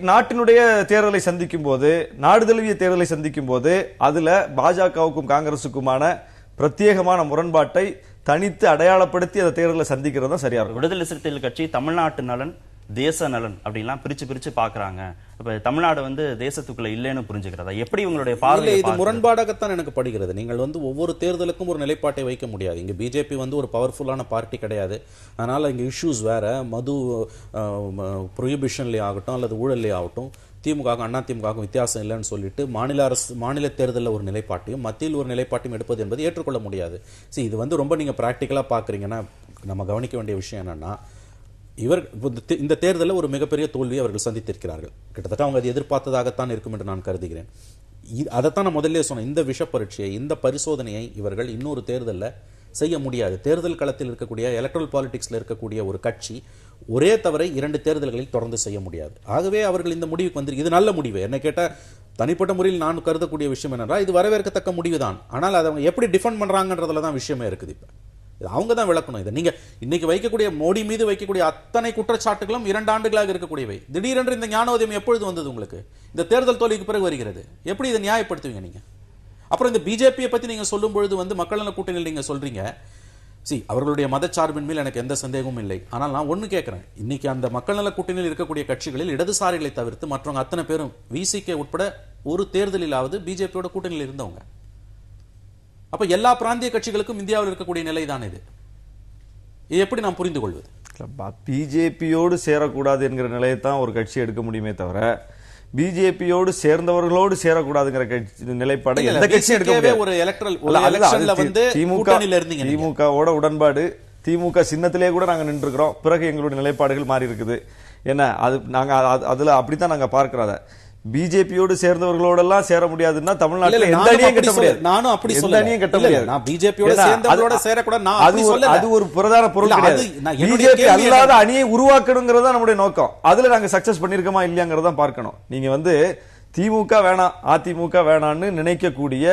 நாட்டினுடைய தேர்தலை சந்திக்கும் போது, நாடு தழுவிய தேர்தலை சந்திக்கும் போது அதுல பாஜகவுக்கும் காங்கிரசுக்குமான பிரத்யேகமான முரண்பாட்டை தனித்து அடையாளப்படுத்தி அந்த தேர்தலை சந்திக்கிறது தான் சரியா இருக்கும். விடுதலை சிறுத்தைகள் கட்சி தமிழ்நாட்டு நலன், தேச நலன் அப்படிலாம் பிரிச்சு பாக்குறாங்க. இப்ப தமிழ்நாடு தேசத்துக்குள்ள இல்லைன்னு புரிஞ்சுக்கிறதா? எப்படி உங்களுடைய பார்வை? இது முரண்பாடாகத்தான் எனக்கு படுகிறது. நீங்கள் ஒவ்வொரு தேர்தலுக்கும் ஒரு நிலைப்பாட்டை வைக்க முடியாது. இங்க பிஜேபி ஒரு பவர்ஃபுல்லான பார்ட்டி கிடையாது. அதனால இங்க இஷ்யூஸ் வேற, மது ப்ரொஹிபிஷன்லயே ஆகட்டும் அல்லது ஊழல்லே ஆகட்டும், திமுக அண்ணா திமுக வித்தியாசம் இல்லைன்னு சொல்லிட்டு மாநில தேர்தலில் ஒரு நிலைப்பாட்டையும் மத்தியில் ஒரு நிலைப்பாட்டையும் எடுப்பது என்பது ஏற்றுக்கொள்ள முடியாது. இது ரொம்ப நீங்க பிராக்டிக்கலா பாக்குறீங்கன்னா நம்ம கவனிக்க வேண்டிய விஷயம் என்னன்னா, இந்த தேர்தலில் ஒரு மிகப்பெரிய தோல்வியை அவர்கள் சந்தித்திருக்கிறார்கள். கிட்டத்தட்ட அவங்க அது எதிர்பார்த்ததாகத்தான் இருக்கும் என்று நான் கருதுகிறேன். அதைத்தான் நான் முதல்ல சொன்னேன். இந்த விஷ பரீட்சையை, இந்த பரிசோதனையை இவர்கள் இன்னொரு தேர்தலில் செய்ய முடியாது. தேர்தல் களத்தில் இருக்கக்கூடிய எலக்ட்ரல் பாலிடிக்ஸ்ல இருக்கக்கூடிய ஒரு கட்சி ஒரே தவறை 2 தேர்தல்களில் தொடர்ந்து செய்ய முடியாது. ஆகவே அவர்கள் இந்த முடிவுக்கு வந்து, இது நல்ல முடிவு. என்ன கேட்டால் தனிப்பட்ட முறையில் நான் கருதக்கூடிய விஷயம் என்னன்னா, இது வரவேற்கத்தக்க முடிவு தான். ஆனால் அதை அவங்க எப்படி டிஃபெண்ட் பண்றாங்கன்றதுல தான் விஷயமே இருக்குது. இப்ப அவங்க தான் விளக்கணும். இதை நீங்க இன்னைக்கு வைக்கக்கூடிய மோடி மீது வைக்கக்கூடிய அத்தனை குற்றச்சாட்டுகளும் 2 ஆண்டுகளாக இருக்கக்கூடியவை. திடீரென்று இந்த ஞானோதயம் எப்பொழுது வந்தது உங்களுக்கு? இந்த தேர்தல் தோல்விக்கு பிறகு வருகிறது. எப்படி இதை நியாயப்படுத்துவீங்க நீங்க? அப்புறம் இந்த பிஜேபியை பத்தி நீங்க சொல்லும் பொழுது மக்கள் நல கூட்டணியில் நீங்க சொல்றீங்க, அவர்களுடைய மதச்சார்பின் மேல் எனக்கு எந்த சந்தேகமும் இல்லை. ஆனால் நான் ஒண்ணு கேட்கிறேன், இன்னைக்கு அந்த மக்கள் நல கூட்டணியில் இருக்கக்கூடிய கட்சிகளில் இடதுசாரிகளை தவிர்த்து மற்றவங்க அத்தனை பேரும் விசிகே உட்பட ஒரு தேர்தலிலாவது பிஜேபியோட கூட்டணியில் இருந்தவங்க. அப்ப எல்லா பிராந்திய கட்சிகளுக்கும் இந்தியாவில் இருக்கக்கூடிய நிலை தான் இது. எப்படி நாம் புரிந்து கொள்வது? பிஜேபியோடு சேரக்கூடாது என்கிற நிலையை தான் ஒரு கட்சி எடுக்க முடியுமே தவிர, பிஜேபியோடு சேர்ந்தவர்களோடு சேரக்கூடாதுங்கிற நிலைப்பாடு எந்த கட்சியும் எடுக்க முடியாது. ஒரு எலெக்ஷன்ல வந்து கூட்டணியில இருந்தீங்க, திமுகவோட உடன்பாடு, திமுக சின்னத்திலே கூட நாங்க நின்று இருக்கிறோம். பிறகு எங்களுடைய நிலைப்பாடுகள் மாறி இருக்குது. என்ன அது நாங்க அதுல அப்படித்தான் நாங்க பார்க்கிறோம். பிஜேபியோடு சேர்ந்தவர்களோடெல்லாம் சேர முடியாதுன்னா தமிழ்நாட்டில் எந்த அணியும் கட்ட முடியாது. நானும் அப்படி எந்த அணியும் கட்ட முடியாது. நான் பிஜேபியோட சேர்ந்தவர்களோட சேரக்கூடாது நான் அப்படி சொல்லல. அது ஒரு பிரதான பொருள் கிடையாது. பிஜேபி அல்லாத அணியை உருவாக்கணுங்கிறதா நம்முடைய நோக்கம். அதுல நாங்க சக்சஸ் பண்ணிருக்கோமா இல்லையாங்கிறத பார்க்கணும். நீங்க திமுக வேணாம், அதிமுக வேணான்னு நினைக்கக்கூடிய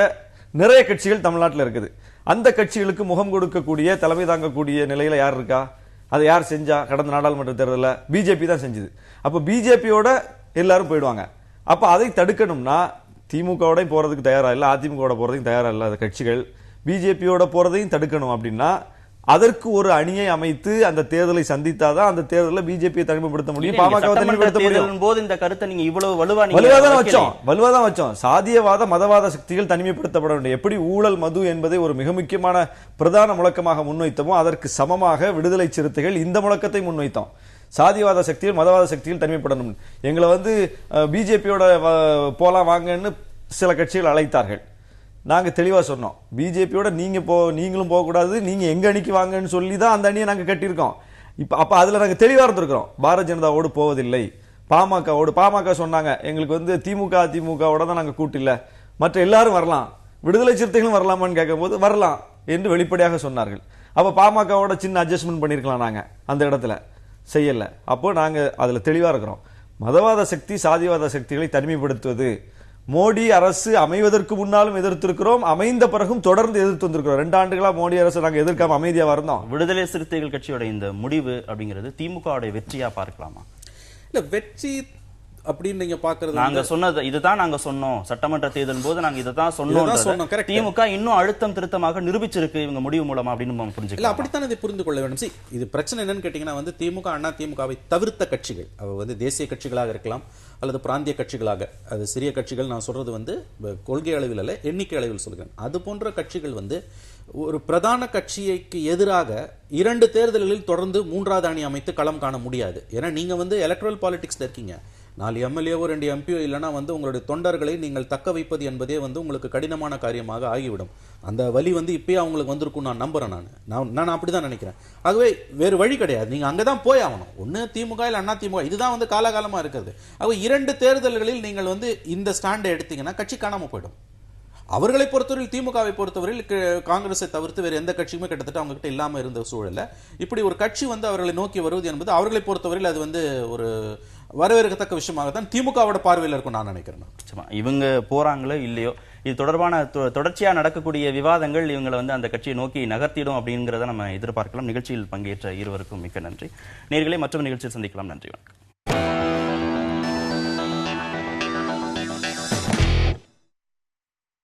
நிறைய கட்சிகள் தமிழ்நாட்டில் இருக்குது. அந்த கட்சிகளுக்கு முகம் கொடுக்கக்கூடிய, தலைமை தாங்கக்கூடிய நிலையில யார் இருக்கா? அதை யார் செஞ்சா? கடந்த நாடாளுமன்ற தேர்தலில் பிஜேபி தான் செஞ்சது. அப்ப பிஜேபியோட எல்லாரும் போயிடுவாங்க. அப்ப அதை தடுக்கணும்னா திமுகவோட போறதுக்கு தயாரா இல்ல, அதிமுகவோட போறதுக்கு தயாரா இல்லாத கட்சிகள் பிஜேபியோட போறதையும் தடுக்கணும். அப்படின்னா அதற்கு ஒரு அணியை அமைத்து அந்த தேர்தலை சந்தித்தாதான் அந்த தேர்தலில் பிஜேபியை தனிமைப்படுத்த முடியும், பாமகவை தனிமைப்படுத்த முடியும். போது இந்த கருத்தை நீங்க இவ்வளவு வலுவாதான் வச்சோம். சாதியவாத மதவாத சக்திகள் தனிமைப்படுத்தப்பட வேண்டும். எப்படி ஊழல் மது என்பதை ஒரு மிக முக்கியமான பிரதான முழக்கமாக முன்வைத்தோமோ அதற்கு சமமாக விடுதலை சிறுத்தைகள் இந்த முழக்கத்தை முன்வைத்தோம். சாதிவாத சக்திகள் மதவாத சக்திகள் தனிமைப்படணும். எங்களை பிஜேபியோட போலாம் வாங்கன்னு சில கட்சிகள் அழைத்தார்கள். நாங்க தெளிவா சொன்னோம், பிஜேபியோட நீங்களும் போகக்கூடாது, நீங்க எங்க அணிக்கு வாங்கன்னு சொல்லி தான் அந்த அணியை நாங்க கட்டியிருக்கோம். அப்ப அதுல நாங்க தெளிவா இருந்திருக்கிறோம். பாரதிய ஜனதாவோடு போவதில்லை, பாமக சொன்னாங்க எங்களுக்கு திமுக அதிமுகவோட தான் நாங்க கூட்டில்ல, மற்ற எல்லாரும் வரலாம், விடுதலை சிறுத்தைகளும் வரலாமான்னு கேட்கும் போது வரலாம் என்று வெளிப்படையாக சொன்னார்கள். அப்ப பாமகவோட சின்ன அட்ஜஸ்ட்மெண்ட் பண்ணிருக்கலாம், நாங்க அந்த இடத்துல செய்யல. அப்போ நாங்க அதுல தெளிவா இருக்கிறோம். மதவாத சக்தி சாதிவாத சக்திகளை தனிமைப்படுத்துவது மோடி அரசு அமைவதற்கு முன்னாலும் எதிர்த்திருக்கிறோம், அமைந்த பிறகும் தொடர்ந்து எதிர்த்து வந்திருக்கிறோம். 2 ஆண்டுகளா மோடி அரசு நாங்க எதிர்க்காம அமைதியா இருந்தோம். விடுதலை சிறுத்தைகள் கட்சியோட இந்த முடிவு அப்படிங்கிறது திமுக வெற்றியா பார்க்கலாமா? இல்ல, வெற்றி அப்படின்னு நீங்க பாக்குறது, நாங்க சொன்னது இதுதான் நாங்க சொன்னோம், சட்டமன்ற தேர்தல் போது நாங்க இதைதான் சொன்னோம், திமுக இன்னும் அழுத்தம் திருத்தமாக நிரூபிச்சிருக்கு இவங்க முடிவு மூலமா அப்படின்னு புரிஞ்சுக்கலாம். அப்படித்தான் இதை புரிந்து கொள்ள வேண்டும். இது பிரச்சனை என்னன்னு கேட்டீங்கன்னா திமுக அண்ணா திமுகவை தவிர்த்த கட்சிகள், தேசிய கட்சிகளாக இருக்கலாம் அல்லது பிராந்திய கட்சிகளாக, அது சிறிய கட்சிகள் நான் சொல்றது வந்து கொள்கை அளவில் அல்ல, எண்ணிக்கை அளவில் சொல்கிறேன், அது போன்ற கட்சிகள் வந்து ஒரு பிரதான கட்சிக்கு எதிராக 2 தேர்தல்களில் தொடர்ந்து 3வது அணி அமைத்து களம் காண முடியாது. ஏன்னா நீங்க வந்து எலக்ட்ரல் பாலிடிக்ஸ்ல இருக்கீங்க. 4 எம்எல்ஏவோ 2 எம்பியோ இல்லைன்னா வந்து உங்களுடைய தொண்டர்களை நீங்கள் தக்க வைப்பது என்பதே வந்து உங்களுக்கு கடினமான காரியமாக ஆகிவிடும். அந்த வழி வந்து இப்பயே அவங்களுக்கு வந்திருக்கும் நான் நம்புறேன். நான் அப்படிதான் நினைக்கிறேன். ஆகவே வேறு வழி கிடையாது, நீங்க அங்கதான் போய் ஆகணும். ஒன்னு திமுக இல்ல அண்ணா திமுக, இதுதான் வந்து காலகாலமா இருக்கிறது. ஆகவே 2 தேர்தல்களில் நீங்கள் வந்து இந்த ஸ்டாண்டை எடுத்தீங்கன்னா கட்சி காணாம போயிடும். அவர்களை பொறுத்தவரையில், திமுகவை பொறுத்தவரையில் காங்கிரஸை தவிர்த்து வேறு எந்த கட்சியுமே கிட்டத்தட்ட அவங்க கிட்ட இல்லாம இருந்த சூழல்ல இப்படி ஒரு கட்சி வந்து அவர்களை நோக்கி வருவது என்பது அவர்களை பொறுத்தவரையில் அது வந்து ஒரு வரவேற்கத்தக்க விஷயமாகத்தான் திமுகவோட பார்வையில் இருக்கும் நான் நினைக்கிறேன். இவங்க போறாங்களோ இல்லையோ, இது தொடர்பான தொடர்ச்சியா நடக்கக்கூடிய விவாதங்கள் இவங்களை வந்து அந்த கட்சியை நோக்கி நகர்த்திடும் அப்படிங்கிறத நம்ம எதிர்பார்க்கலாம். நிகழ்ச்சியில் பங்கேற்ற இருவருக்கும் மிக்க நன்றி. நேயர்களே, மற்றொரு நிகழ்ச்சியில் சந்திக்கலாம். நன்றி, வணக்கம்.